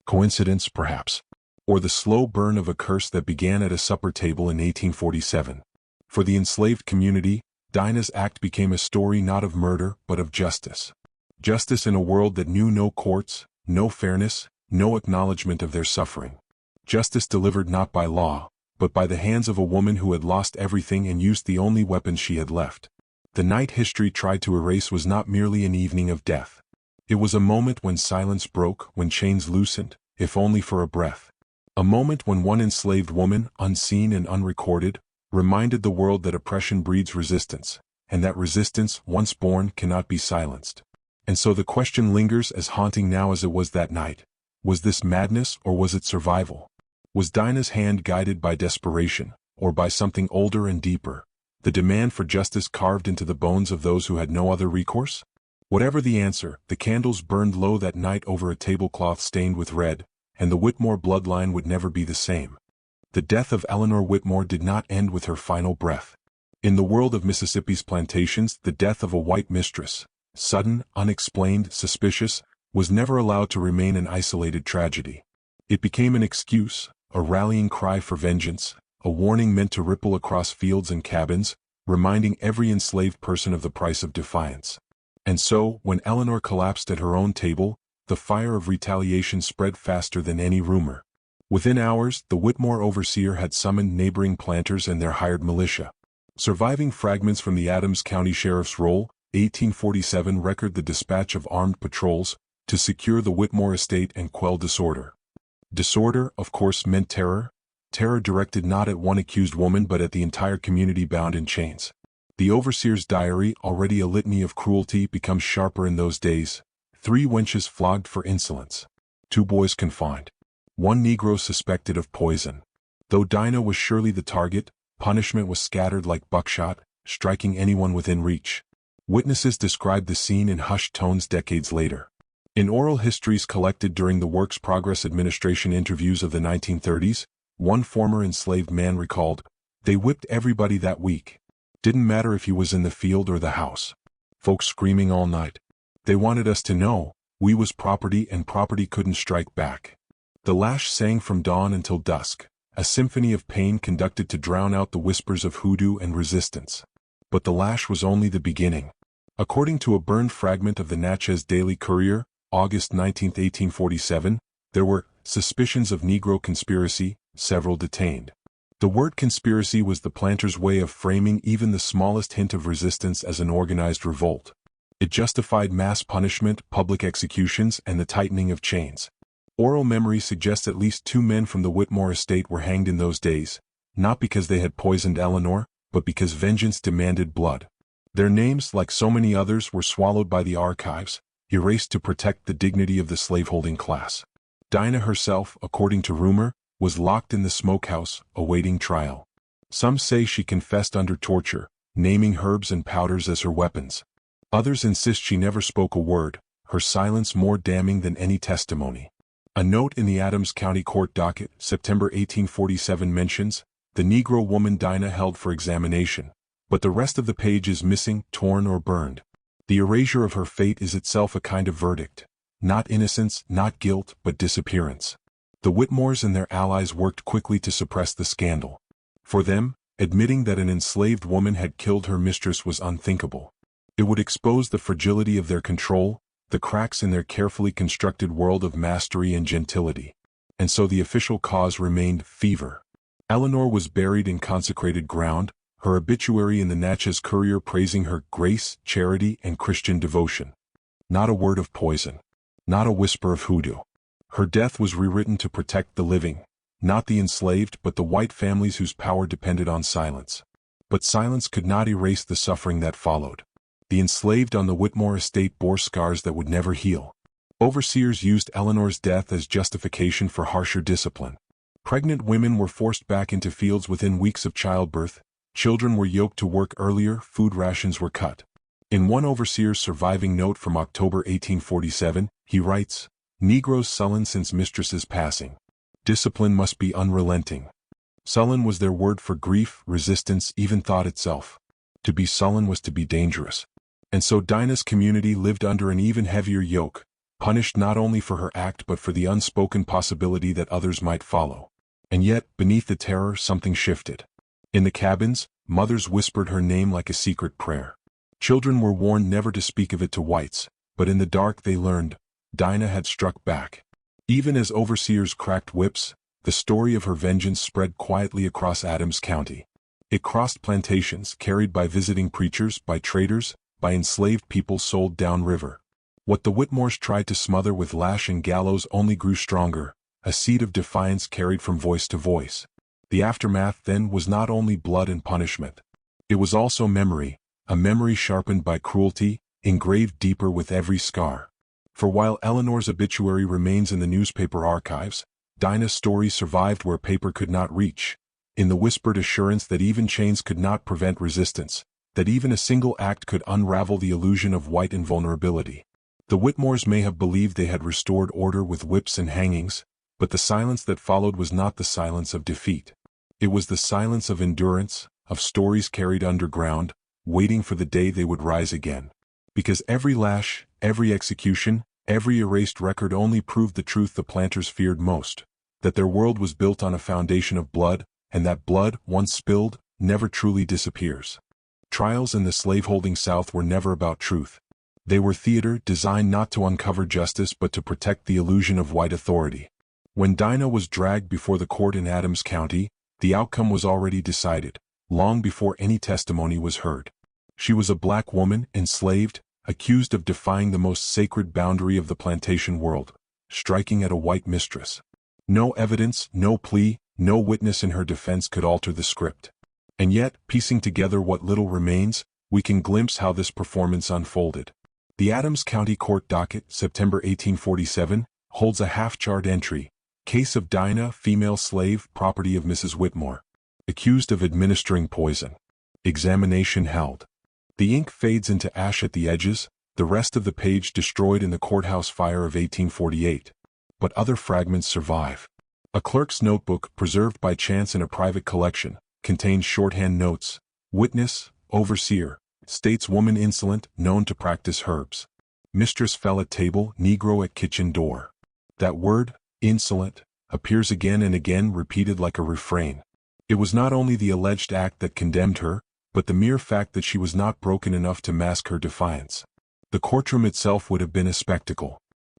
A: Coincidence, perhaps? Or the slow burn of a curse that began at a supper table in 1847. For the enslaved community, Dinah's act became a story not of murder but of justice. Justice in a world that knew no courts, no fairness, no acknowledgement of their suffering. Justice delivered not by law, but by the hands of a woman who had lost everything and used the only weapon she had left. The night history tried to erase was not merely an evening of death. It was a moment when silence broke, when chains loosened, if only for a breath. A moment when one enslaved woman, unseen and unrecorded, reminded the world that oppression breeds resistance, and that resistance, once born, cannot be silenced. And so the question lingers as haunting now as it was that night. Was this madness or was it survival? Was Dinah's hand guided by desperation, or by something older and deeper? The demand for justice carved into the bones of those who had no other recourse? Whatever the answer, the candles burned low that night over a tablecloth stained with red, and the Whitmore bloodline would never be the same. The death of Eleanor Whitmore did not end with her final breath. In the world of Mississippi's plantations, the death of a white mistress, sudden, unexplained, suspicious, was never allowed to remain an isolated tragedy. It became an excuse, a rallying cry for vengeance, a warning meant to ripple across fields and cabins, reminding every enslaved person of the price of defiance. And so, when Eleanor collapsed at her own table, the fire of retaliation spread faster than any rumor. Within hours, the Whitmore overseer had summoned neighboring planters and their hired militia. Surviving fragments from the Adams County Sheriff's Roll, 1847 record the dispatch of armed patrols to secure the Whitmore estate and quell disorder. Disorder, of course, meant terror. Terror directed not at one accused woman but at the entire community bound in chains. The overseer's diary, already a litany of cruelty, becomes sharper in those days. 3 wenches flogged for insolence. 2 boys confined. 1 Negro suspected of poison. Though Dinah was surely the target, punishment was scattered like buckshot, striking anyone within reach. Witnesses described the scene in hushed tones decades later. In oral histories collected during the Works Progress Administration interviews of the 1930s, one former enslaved man recalled, "They whipped everybody that week. Didn't matter if he was in the field or the house. Folks screaming all night. They wanted us to know, we was property and property couldn't strike back." The lash sang from dawn until dusk, a symphony of pain conducted to drown out the whispers of hoodoo and resistance. But the lash was only the beginning. According to a burned fragment of the Natchez Daily Courier, August 19, 1847, there were suspicions of Negro conspiracy, several detained. The word conspiracy was the planters' way of framing even the smallest hint of resistance as an organized revolt. It justified mass punishment, public executions, and the tightening of chains. Oral memory suggests at least 2 men from the Whitmore estate were hanged in those days, not because they had poisoned Eleanor, but because vengeance demanded blood. Their names, like so many others, were swallowed by the archives, erased to protect the dignity of the slaveholding class. Dinah herself, according to rumor, was locked in the smokehouse, awaiting trial. Some say she confessed under torture, naming herbs and powders as her weapons. Others insist she never spoke a word, her silence more damning than any testimony. A note in the Adams County Court docket, September 1847 mentions, the Negro woman Dinah held for examination, But the rest of the page is missing, torn or burned. The erasure of her fate is itself a kind of verdict. Not innocence, not guilt, but disappearance. The Whitmores and their allies worked quickly to suppress the scandal. For them, admitting that an enslaved woman had killed her mistress was unthinkable. It would expose the fragility of their control, the cracks in their carefully constructed world of mastery and gentility. And so the official cause remained fever. Eleanor was buried in consecrated ground, her obituary in the Natchez Courier praising her grace, charity, and Christian devotion. Not a word of poison. Not a whisper of hoodoo. Her death was rewritten to protect the living, not the enslaved but the white families whose power depended on silence. But silence could not erase the suffering that followed. The enslaved on the Whitmore estate bore scars that would never heal. Overseers used Eleanor's death as justification for harsher discipline. Pregnant women were forced back into fields within weeks of childbirth, children were yoked to work earlier, food rations were cut. In one overseer's surviving note from October 1847, he writes, "Negroes sullen since Mistress's passing. Discipline must be unrelenting." Sullen was their word for grief, resistance, even thought itself. To be sullen was to be dangerous. And so Dinah's community lived under an even heavier yoke, punished not only for her act but for the unspoken possibility that others might follow. And yet, beneath the terror, something shifted. In the cabins, mothers whispered her name like a secret prayer. Children were warned never to speak of it to whites, but in the dark they learned, Dinah had struck back. Even as overseers cracked whips, the story of her vengeance spread quietly across Adams County. It crossed plantations, carried by visiting preachers, by traders, by enslaved people sold downriver. What the Whitmores tried to smother with lash and gallows only grew stronger, a seed of defiance carried from voice to voice. The aftermath then was not only blood and punishment. It was also memory, a memory sharpened by cruelty, engraved deeper with every scar. For while Eleanor's obituary remains in the newspaper archives, Dinah's story survived where paper could not reach, in the whispered assurance that even chains could not prevent resistance, that even a single act could unravel the illusion of white invulnerability. The Whitmores may have believed they had restored order with whips and hangings, but the silence that followed was not the silence of defeat. It was the silence of endurance, of stories carried underground, waiting for the day they would rise again. Because every lash, every execution, every erased record only proved the truth the planters feared most, that their world was built on a foundation of blood, and that blood, once spilled, never truly disappears. Trials in the slaveholding South were never about truth. They were theater designed not to uncover justice but to protect the illusion of white authority. When Dinah was dragged before the court in Adams County, the outcome was already decided, long before any testimony was heard. She was a black woman, enslaved, accused of defying the most sacred boundary of the plantation world, striking at a white mistress. No evidence, no plea, no witness in her defense could alter the script. And yet, piecing together what little remains, we can glimpse how this performance unfolded. The Adams County Court docket, September 1847, holds a half-charred entry, "Case of Dinah, female slave, property of Mrs. Whitmore. Accused of administering poison. Examination held." The ink fades into ash at the edges, the rest of the page destroyed in the courthouse fire of 1848. But other fragments survive. A clerk's notebook, preserved by chance in a private collection, contains shorthand notes: witness, overseer, states woman insolent, known to practice herbs. Mistress fell at table, Negro at kitchen door. That word, insolent, appears again and again, repeated like a refrain. It was not only the alleged act that condemned her, but the mere fact that she was not broken enough to mask her defiance. The courtroom itself would have been a spectacle.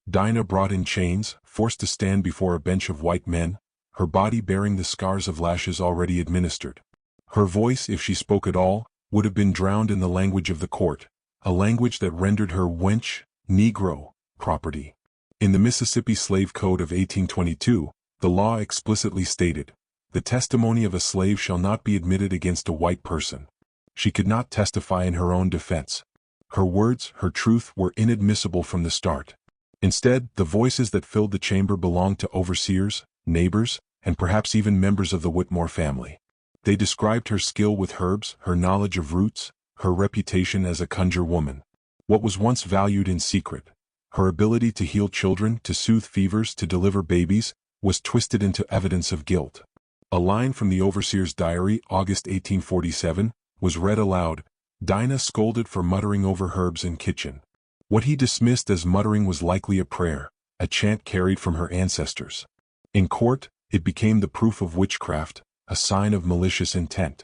A: Dinah brought in chains, forced to stand before a bench of white men, her body bearing the scars of lashes already administered. Her voice, if she spoke at all, would have been drowned in the language of the court, a language that rendered her wench, Negro, property. In the Mississippi Slave Code of 1822, the law explicitly stated, "The testimony of a slave shall not be admitted against a white person." She could not testify in her own defense. Her words, her truth, were inadmissible from the start. Instead, the voices that filled the chamber belonged to overseers, neighbors, and perhaps even members of the Whitmore family. They described her skill with herbs, her knowledge of roots, her reputation as a conjure woman. What was once valued in secret, her ability to heal children, to soothe fevers, to deliver babies, was twisted into evidence of guilt. A line from the overseer's diary, August 1847, was read aloud. Dinah scolded for muttering over herbs in kitchen. What he dismissed as muttering was likely a prayer, a chant carried from her ancestors. In court, it became the proof of witchcraft, a sign of malicious intent.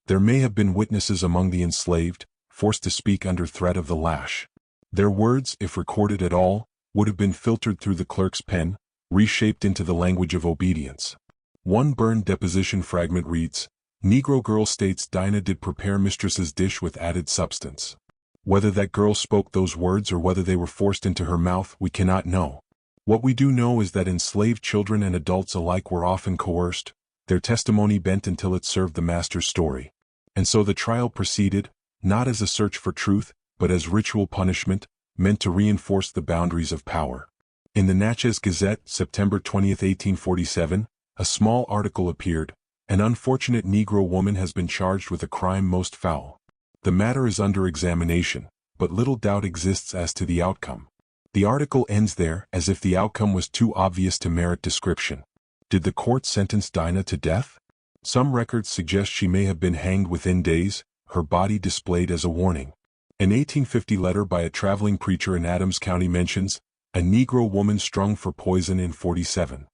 A: There may have been witnesses among the enslaved, forced to speak under threat of the lash. Their words, if recorded at all, would have been filtered through the clerk's pen, reshaped into the language of obedience. One burned deposition fragment reads, "Negro girl states Dinah did prepare mistress's dish with added substance." Whether that girl spoke those words or whether they were forced into her mouth, we cannot know. What we do know is that enslaved children and adults alike were often coerced, their testimony bent until it served the master's story. And so the trial proceeded, not as a search for truth, but as ritual punishment, meant to reinforce the boundaries of power. In the Natchez Gazette, September 20, 1847, a small article appeared, "An unfortunate Negro woman has been charged with a crime most foul. The matter is under examination, but little doubt exists as to the outcome." The article ends there, as if the outcome was too obvious to merit description. Did the court sentence Dinah to death? Some records suggest she may have been hanged within days, her body displayed as a warning. An 1850 letter by a traveling preacher in Adams County mentions, "A Negro woman strung for poison in 47.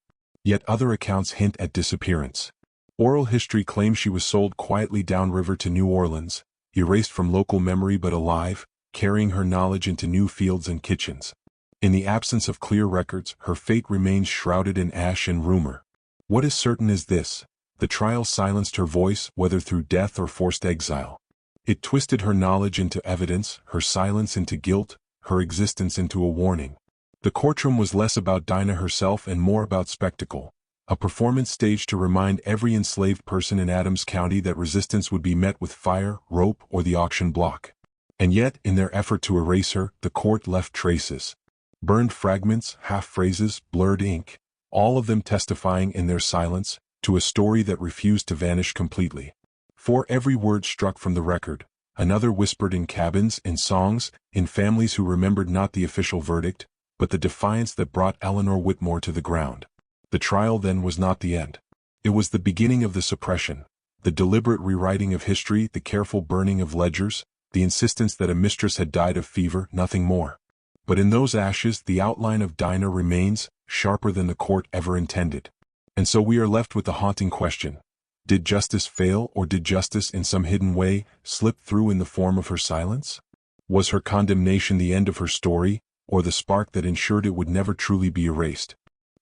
A: Yet other accounts hint at disappearance. Oral history claims she was sold quietly downriver to New Orleans, erased from local memory but alive, carrying her knowledge into new fields and kitchens. In the absence of clear records, her fate remains shrouded in ash and rumor. What is certain is this: the trial silenced her voice, whether through death or forced exile. It twisted her knowledge into evidence, her silence into guilt, her existence into a warning. The courtroom was less about Dinah herself and more about spectacle, a performance staged to remind every enslaved person in Adams County that resistance would be met with fire, rope, or the auction block. And yet, in their effort to erase her, the court left traces. Burned fragments, half-phrases, blurred ink, all of them testifying in their silence to a story that refused to vanish completely. For every word struck from the record, another whispered in cabins, in songs, in families who remembered not the official verdict, but the defiance that brought Eleanor Whitmore to the ground. The trial then was not the end. It was the beginning of the suppression, the deliberate rewriting of history, the careful burning of ledgers, the insistence that a mistress had died of fever, nothing more. But in those ashes, the outline of Dinah remains, sharper than the court ever intended. And so we are left with the haunting question: did justice fail, or did justice in some hidden way slip through in the form of her silence? Was her condemnation the end of her story, or the spark that ensured it would never truly be erased?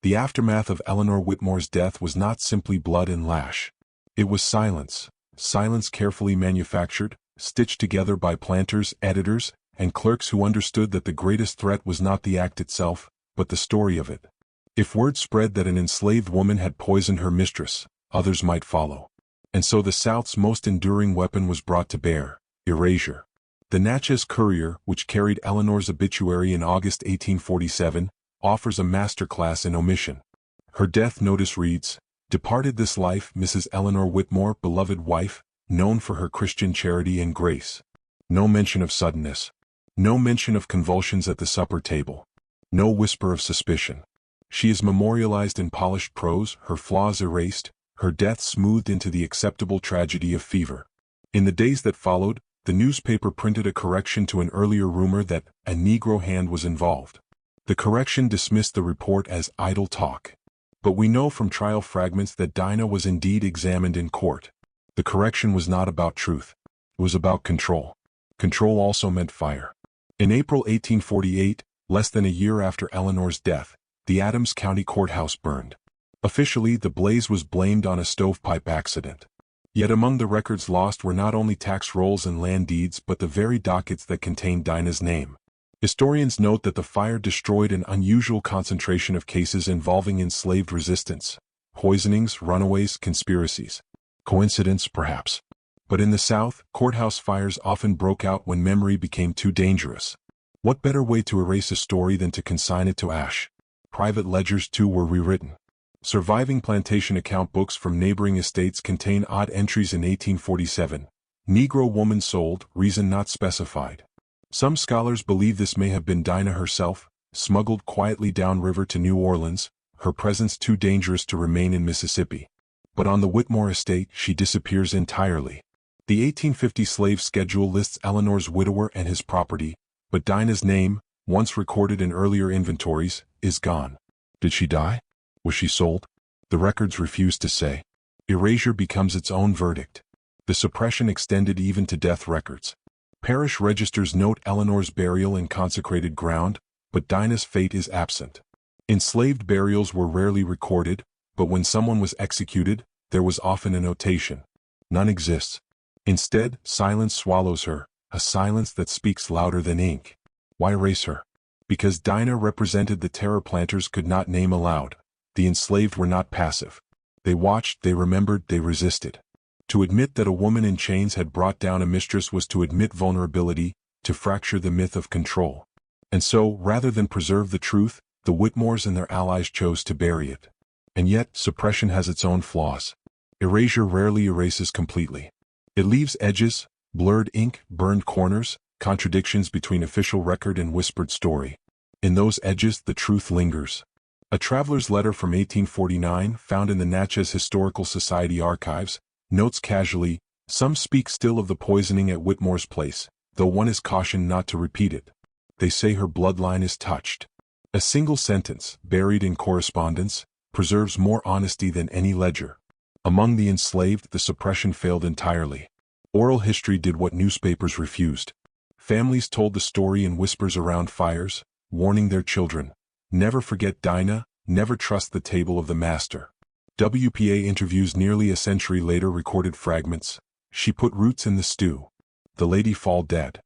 A: The aftermath of Eleanor Whitmore's death was not simply blood and lash. It was silence, silence carefully manufactured, stitched together by planters, editors, and clerks who understood that the greatest threat was not the act itself, but the story of it. If word spread that an enslaved woman had poisoned her mistress, others might follow. And so the South's most enduring weapon was brought to bear: erasure. The Natchez Courier, which carried Eleanor's obituary in August 1847, offers a masterclass in omission. Her death notice reads, "Departed this life Mrs. Eleanor Whitmore, beloved wife, known for her Christian charity and grace." No mention of suddenness. No mention of convulsions at the supper table. No whisper of suspicion. She is memorialized in polished prose, her flaws erased, her death smoothed into the acceptable tragedy of fever. In the days that followed, the newspaper printed a correction to an earlier rumor that a Negro hand was involved. The correction dismissed the report as idle talk. But we know from trial fragments that Dinah was indeed examined in court. The correction was not about truth. It was about control. Control also meant fire. In April 1848, less than a year after Eleanor's death, the Adams County Courthouse burned. Officially, the blaze was blamed on a stovepipe accident. Yet among the records lost were not only tax rolls and land deeds but the very dockets that contained Dinah's name. Historians note that the fire destroyed an unusual concentration of cases involving enslaved resistance, poisonings, runaways, conspiracies. Coincidence, perhaps. But in the South, courthouse fires often broke out when memory became too dangerous. What better way to erase a story than to consign it to ash? Private ledgers, too, were rewritten. Surviving plantation account books from neighboring estates contain odd entries in 1847. Negro woman sold, reason not specified. Some scholars believe this may have been Dinah herself, smuggled quietly downriver to New Orleans, her presence too dangerous to remain in Mississippi. But on the Whitmore estate, she disappears entirely. The 1850 slave schedule lists Eleanor's widower and his property, but Dinah's name, once recorded in earlier inventories, is gone. Did she die? Was she sold? The records refuse to say. Erasure becomes its own verdict. The suppression extended even to death records. Parish registers note Eleanor's burial in consecrated ground, but Dinah's fate is absent. Enslaved burials were rarely recorded, but when someone was executed, there was often a notation. None exists. Instead, silence swallows her, a silence that speaks louder than ink. Why erase her? Because Dinah represented the terror planters could not name aloud. The enslaved were not passive. They watched, they remembered, they resisted. To admit that a woman in chains had brought down a mistress was to admit vulnerability, to fracture the myth of control. And so, rather than preserve the truth, the Whitmores and their allies chose to bury it. And yet, suppression has its own flaws. Erasure rarely erases completely. It leaves edges, blurred ink, burned corners, contradictions between official record and whispered story. In those edges, the truth lingers. A traveler's letter from 1849, found in the Natchez Historical Society archives, notes casually, "Some speak still of the poisoning at Whitmore's place, though one is cautioned not to repeat it. They say her bloodline is touched." A single sentence, buried in correspondence, preserves more honesty than any ledger. Among the enslaved, the suppression failed entirely. Oral history did what newspapers refused. Families told the story in whispers around fires, warning their children, "Never forget Dinah, never trust the table of the master." WPA interviews nearly a century later recorded fragments. "She put roots in the stew. The lady fall dead."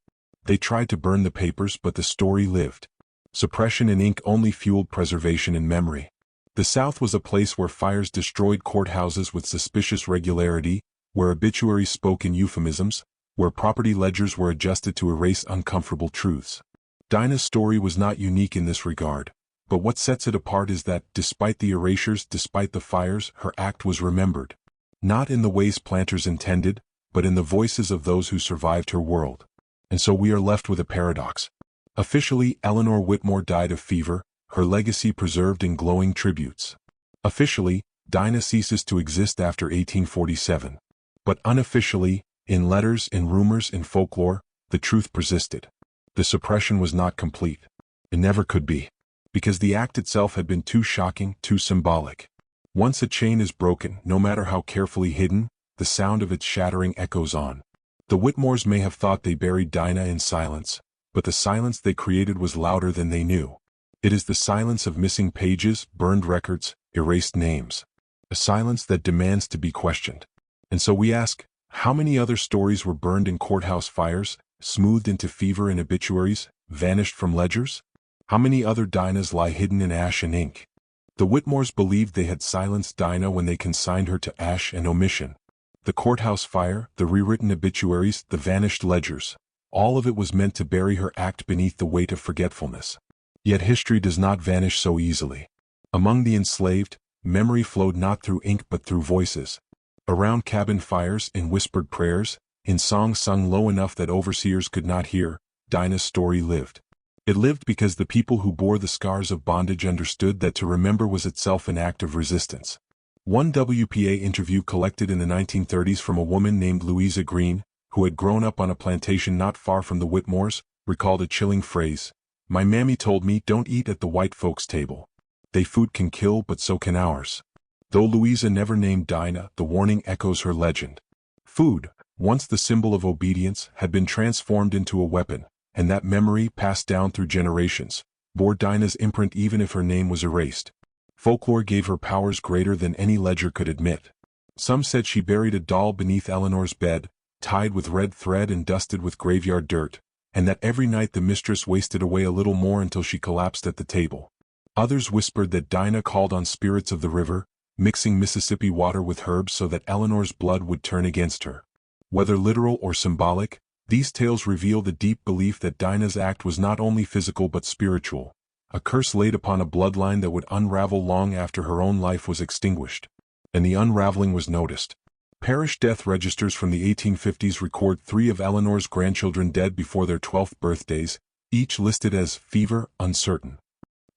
A: They tried to burn the papers, but the story lived. Suppression in ink only fueled preservation in memory. The South was a place where fires destroyed courthouses with suspicious regularity, where obituaries spoke in euphemisms, where property ledgers were adjusted to erase uncomfortable truths. Dinah's story was not unique in this regard, but what sets it apart is that, despite the erasures, despite the fires, her act was remembered. Not in the ways planters intended, but in the voices of those who survived her world. And so we are left with a paradox. Officially, Eleanor Whitmore died of fever, her legacy preserved in glowing tributes. Officially, Dinah ceases to exist after 1847. But unofficially, in letters, in rumors, in folklore, the truth persisted. The suppression was not complete. It never could be. Because the act itself had been too shocking, too symbolic. Once a chain is broken, no matter how carefully hidden, the sound of its shattering echoes on. The Whitmores may have thought they buried Dinah in silence, but the silence they created was louder than they knew. It is the silence of missing pages, burned records, erased names. A silence that demands to be questioned. And so we ask, how many other stories were burned in courthouse fires, smoothed into fever in obituaries, vanished from ledgers? How many other Dinahs lie hidden in ash and ink? The Whitmores believed they had silenced Dinah when they consigned her to ash and omission. The courthouse fire, the rewritten obituaries, the vanished ledgers. All of it was meant to bury her act beneath the weight of forgetfulness. Yet history does not vanish so easily. Among the enslaved, memory flowed not through ink but through voices. Around cabin fires, in whispered prayers, in songs sung low enough that overseers could not hear, Dinah's story lived. It lived because the people who bore the scars of bondage understood that to remember was itself an act of resistance. One WPA interview collected in the 1930s from a woman named Louisa Green, who had grown up on a plantation not far from the Whitmores, recalled a chilling phrase. "My mammy told me, don't eat at the white folks' table. They food can kill, but so can ours." Though Louisa never named Dinah, the warning echoes her legend. Food, once the symbol of obedience, had been transformed into a weapon, and that memory, passed down through generations, bore Dinah's imprint even if her name was erased. Folklore gave her powers greater than any ledger could admit. Some said she buried a doll beneath Eleanor's bed, tied with red thread and dusted with graveyard dirt, and that every night the mistress wasted away a little more until she collapsed at the table. Others whispered that Dinah called on spirits of the river, mixing Mississippi water with herbs so that Eleanor's blood would turn against her. Whether literal or symbolic, these tales reveal the deep belief that Dinah's act was not only physical but spiritual, a curse laid upon a bloodline that would unravel long after her own life was extinguished. And the unraveling was noticed. Parish death registers from the 1850s record 3 of Eleanor's grandchildren dead before their 12th birthdays, each listed as fever, uncertain.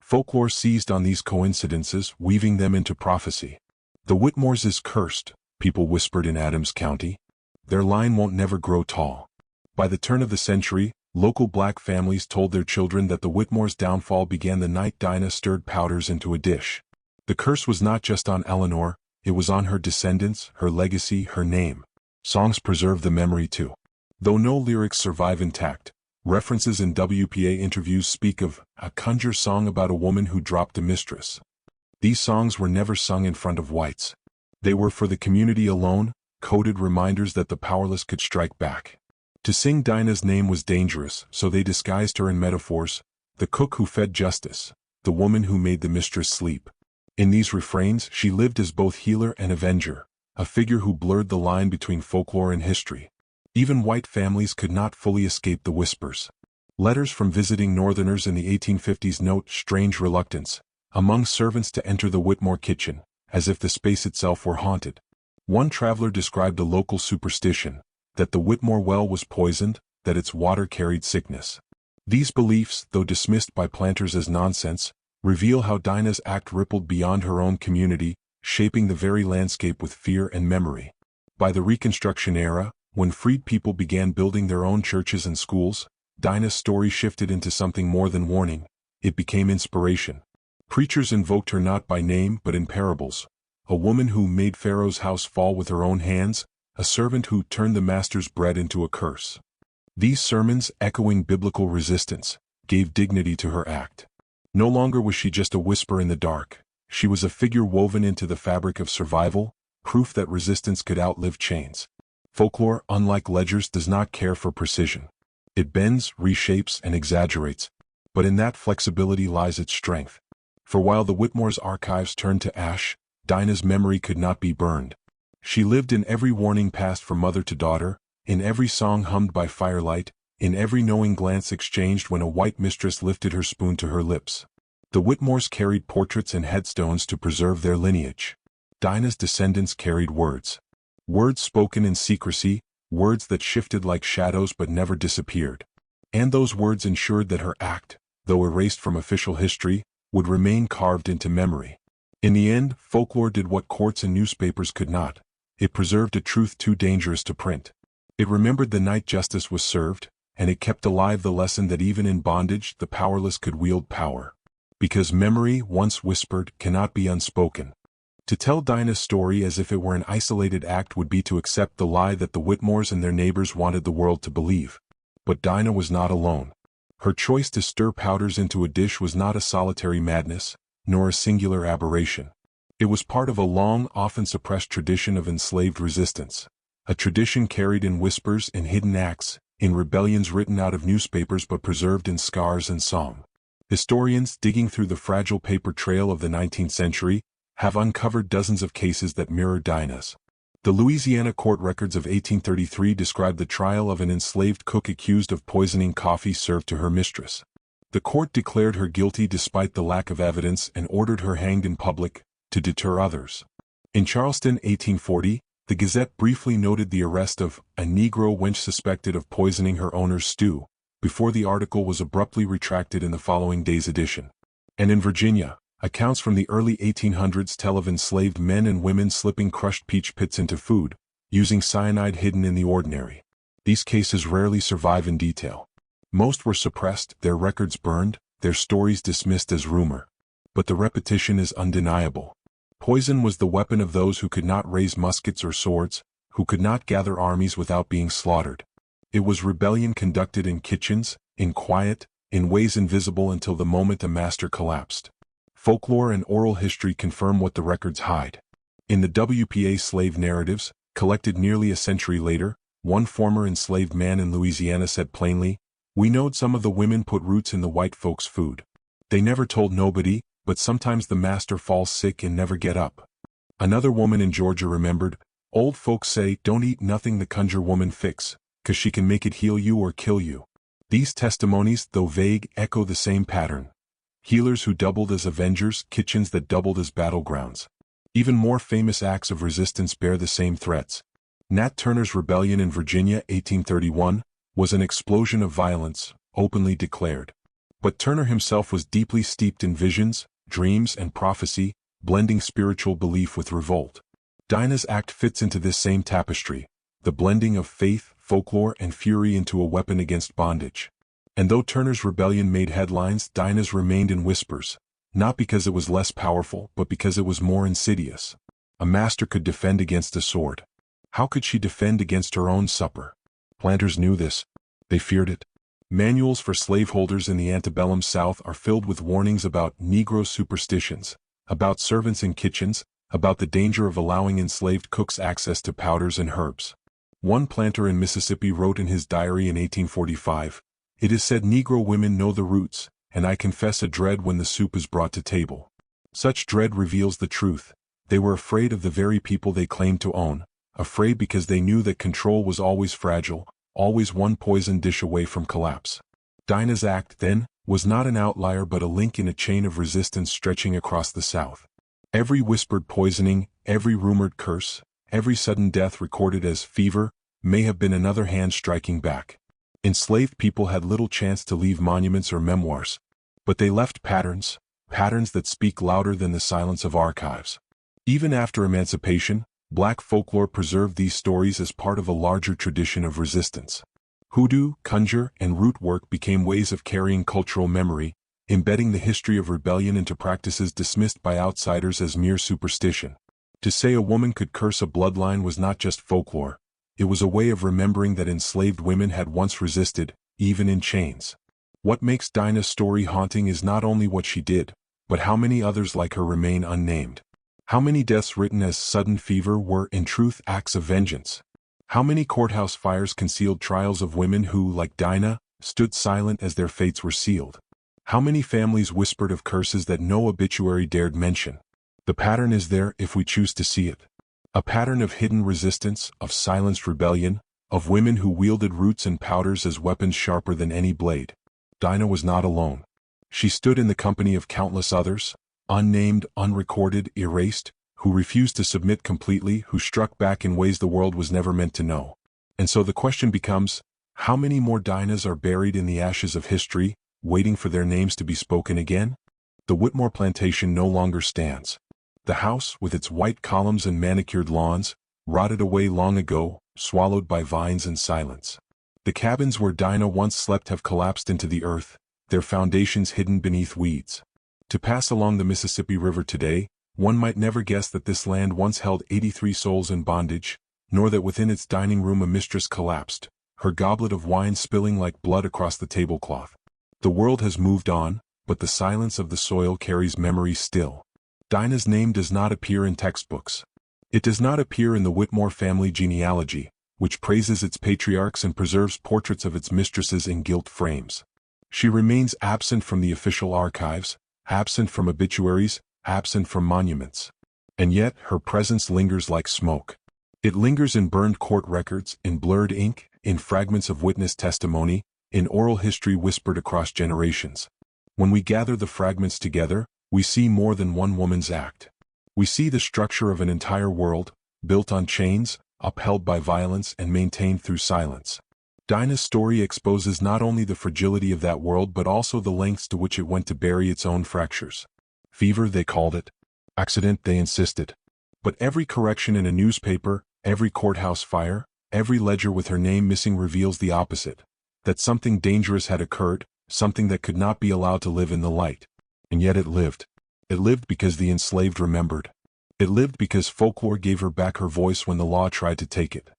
A: Folklore seized on these coincidences, weaving them into prophecy. "The Whitmores is cursed," people whispered in Adams County. their line won't never grow tall. By the turn of the century, local black families told their children that the Whitmore's downfall began the night Dinah stirred powders into a dish. The curse was not just on Eleanor, it was on her descendants, her legacy, her name. Songs preserve the memory too. Though no lyrics survive intact, references in WPA interviews speak of a conjure song about a woman who dropped a mistress. These songs were never sung in front of whites. They were for the community alone, coded reminders that the powerless could strike back. To sing Dinah's name was dangerous, so they disguised her in metaphors: the cook who fed justice, the woman who made the mistress sleep. In these refrains, she lived as both healer and avenger, a figure who blurred the line between folklore and history. Even white families could not fully escape the whispers. Letters from visiting Northerners in the 1850s note strange reluctance among servants to enter the Whitmore kitchen, as if the space itself were haunted. One traveler described a local superstition, that the Whitmore well was poisoned, that its water carried sickness. These beliefs, though dismissed by planters as nonsense, reveal how Dinah's act rippled beyond her own community, shaping the very landscape with fear and memory. By the Reconstruction era, when freed people began building their own churches and schools, Dinah's story shifted into something more than warning. It became inspiration. Preachers invoked her not by name but in parables: a woman who made Pharaoh's house fall with her own hands, a servant who turned the master's bread into a curse. These sermons, echoing biblical resistance, gave dignity to her act. No longer was she just a whisper in the dark, she was a figure woven into the fabric of survival, proof that resistance could outlive chains. Folklore, unlike ledgers, does not care for precision. It bends, reshapes, and exaggerates, but in that flexibility lies its strength. For while the Whitmore's archives turned to ash, Dinah's memory could not be burned. She lived in every warning passed from mother to daughter, in every song hummed by firelight, in every knowing glance exchanged when a white mistress lifted her spoon to her lips. The Whitmores carried portraits and headstones to preserve their lineage. Dinah's descendants carried words. Words spoken in secrecy, words that shifted like shadows but never disappeared. And those words ensured that her act, though erased from official history, would remain carved into memory. In the end, folklore did what courts and newspapers could not. It preserved a truth too dangerous to print. It remembered the night justice was served, and it kept alive the lesson that even in bondage the powerless could wield power. Because memory, once whispered, cannot be unspoken. To tell Dinah's story as if it were an isolated act would be to accept the lie that the Whitmores and their neighbors wanted the world to believe. But Dinah was not alone. Her choice to stir powders into a dish was not a solitary madness, nor a singular aberration. It was part of a long, often suppressed tradition of enslaved resistance. A tradition carried in whispers, in hidden acts, in rebellions written out of newspapers but preserved in scars and song. Historians, digging through the fragile paper trail of the 19th century, have uncovered dozens of cases that mirror Dinah's. The Louisiana court records of 1833 describe the trial of an enslaved cook accused of poisoning coffee served to her mistress. The court declared her guilty despite the lack of evidence and ordered her hanged in public, to deter others. In Charleston, 1840, the Gazette briefly noted the arrest of a Negro wench suspected of poisoning her owner's stew, before the article was abruptly retracted in the following day's edition. And in Virginia, accounts from the early 1800s tell of enslaved men and women slipping crushed peach pits into food, using cyanide hidden in the ordinary. These cases rarely survive in detail. Most were suppressed, their records burned, their stories dismissed as rumor. But the repetition is undeniable. Poison was the weapon of those who could not raise muskets or swords, who could not gather armies without being slaughtered. It was rebellion conducted in kitchens, in quiet, in ways invisible until the moment a master collapsed. Folklore and oral history confirm what the records hide. In the WPA slave narratives, collected nearly a century later, one former enslaved man in Louisiana said plainly, "We knowed some of the women put roots in the white folks' food. They never told nobody, but sometimes the master falls sick and never get up." Another woman in Georgia remembered, "Old folks say don't eat nothing the conjure woman fix, 'cause she can make it heal you or kill you." These testimonies, though vague, echo the same pattern. Healers who doubled as avengers, kitchens that doubled as battlegrounds. Even more famous acts of resistance bear the same threats. Nat Turner's rebellion in Virginia, 1831, was an explosion of violence, openly declared. But Turner himself was deeply steeped in visions, dreams, and prophecy, blending spiritual belief with revolt. Dinah's act fits into this same tapestry. the blending of faith, folklore, and fury into a weapon against bondage. And though Turner's rebellion made headlines, Dinah's remained in whispers, not because it was less powerful, but because it was more insidious. A master could defend against a sword. How could she defend against her own supper? Planters knew this. They feared it. Manuals for slaveholders in the antebellum South are filled with warnings about Negro superstitions, about servants in kitchens, about the danger of allowing enslaved cooks access to powders and herbs. One planter in Mississippi wrote in his diary in 1845, "It is said Negro women know the roots, and I confess a dread when the soup is brought to table." Such dread reveals the truth. They were afraid of the very people they claimed to own, afraid because they knew that control was always fragile, always one poisoned dish away from collapse. Dinah's act, then, was not an outlier but a link in a chain of resistance stretching across the South. Every whispered poisoning, every rumored curse, every sudden death recorded as fever, may have been another hand striking back. Enslaved people had little chance to leave monuments or memoirs, but they left patterns, patterns that speak louder than the silence of archives. Even after emancipation, Black folklore preserved these stories as part of a larger tradition of resistance. Hoodoo, conjure, and root work became ways of carrying cultural memory, embedding the history of rebellion into practices dismissed by outsiders as mere superstition. To say a woman could curse a bloodline was not just folklore, it was a way of remembering that enslaved women had once resisted, even in chains. What makes Dinah's story haunting is not only what she did, but how many others like her remain unnamed. How many deaths written as sudden fever were, in truth, acts of vengeance? How many courthouse fires concealed trials of women who, like Dinah, stood silent as their fates were sealed? How many families whispered of curses that no obituary dared mention? The pattern is there if we choose to see it. A pattern of hidden resistance, of silenced rebellion, of women who wielded roots and powders as weapons sharper than any blade. Dinah was not alone. She stood in the company of countless others, unnamed, unrecorded, erased, who refused to submit completely, who struck back in ways the world was never meant to know. And so the question becomes, how many more Dinahs are buried in the ashes of history, waiting for their names to be spoken again? The Whitmore plantation no longer stands. The house, with its white columns and manicured lawns, rotted away long ago, swallowed by vines and silence. The cabins where Dinah once slept have collapsed into the earth, their foundations hidden beneath weeds. To pass along the Mississippi River today, one might never guess that this land once held 83 souls in bondage, nor that within its dining room a mistress collapsed, her goblet of wine spilling like blood across the tablecloth. The world has moved on, but the silence of the soil carries memory still. Dinah's name does not appear in textbooks. It does not appear in the Whitmore family genealogy, which praises its patriarchs and preserves portraits of its mistresses in gilt frames. She remains absent from the official archives, absent from obituaries, absent from monuments. And yet, her presence lingers like smoke. It lingers in burned court records, in blurred ink, in fragments of witness testimony, in oral history whispered across generations. When we gather the fragments together, we see more than one woman's act. We see the structure of an entire world, built on chains, upheld by violence and maintained through silence. Dinah's story exposes not only the fragility of that world but also the lengths to which it went to bury its own fractures. Fever, they called it. Accident, they insisted. But every correction in a newspaper, every courthouse fire, every ledger with her name missing reveals the opposite. That something dangerous had occurred, something that could not be allowed to live in the light. And yet it lived. It lived because the enslaved remembered. It lived because folklore gave her back her voice when the law tried to take it.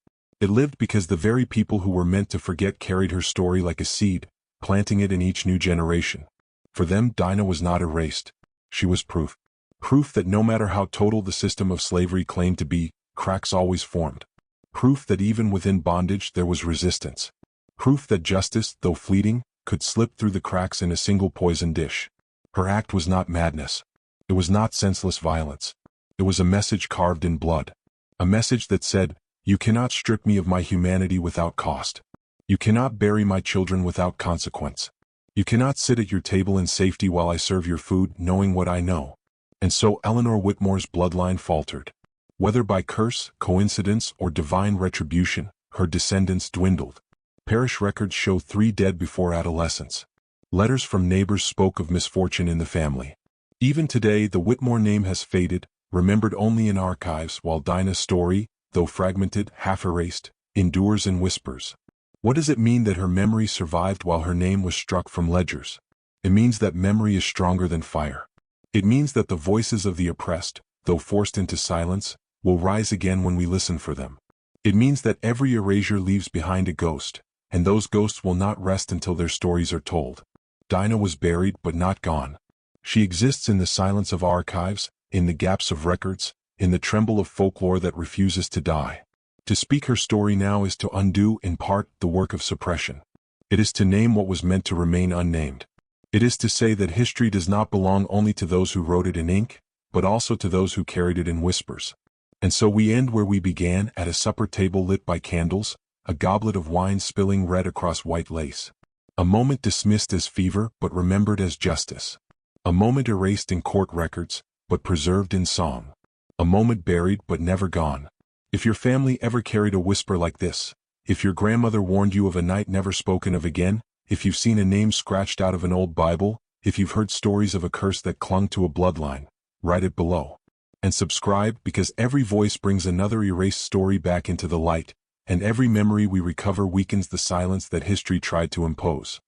A: It lived because the very people who were meant to forget carried her story like a seed, planting it in each new generation. For them, Dinah was not erased. She was proof. Proof that no matter how total the system of slavery claimed to be, cracks always formed. Proof that even within bondage there was resistance. Proof that justice, though fleeting, could slip through the cracks in a single poisoned dish. Her act was not madness. It was not senseless violence. It was a message carved in blood. A message that said, "You cannot strip me of my humanity without cost. You cannot bury my children without consequence. You cannot sit at your table in safety while I serve your food, knowing what I know." And so Eleanor Whitmore's bloodline faltered. Whether by curse, coincidence, or divine retribution, her descendants dwindled. Parish records show 3 dead before adolescence. Letters from neighbors spoke of misfortune in the family. Even today, the Whitmore name has faded, remembered only in archives, while Dinah's story, though fragmented, half erased, endures in whispers. What does it mean that her memory survived while her name was struck from ledgers? It means that memory is stronger than fire. It means that the voices of the oppressed, though forced into silence, will rise again when we listen for them. It means that every erasure leaves behind a ghost, and those ghosts will not rest until their stories are told. Dinah was buried but not gone. She exists in the silence of archives, in the gaps of records, in the tremble of folklore that refuses to die. To speak her story now is to undo, in part, the work of suppression. It is to name what was meant to remain unnamed. It is to say that history does not belong only to those who wrote it in ink, but also to those who carried it in whispers. And so we end where we began, at a supper table lit by candles, a goblet of wine spilling red across white lace. A moment dismissed as fever, but remembered as justice. A moment erased in court records, but preserved in song. A moment buried but never gone. If your family ever carried a whisper like this, if your grandmother warned you of a night never spoken of again, if you've seen a name scratched out of an old Bible, if you've heard stories of a curse that clung to a bloodline, write it below. And subscribe, because every voice brings another erased story back into the light, and every memory we recover weakens the silence that history tried to impose.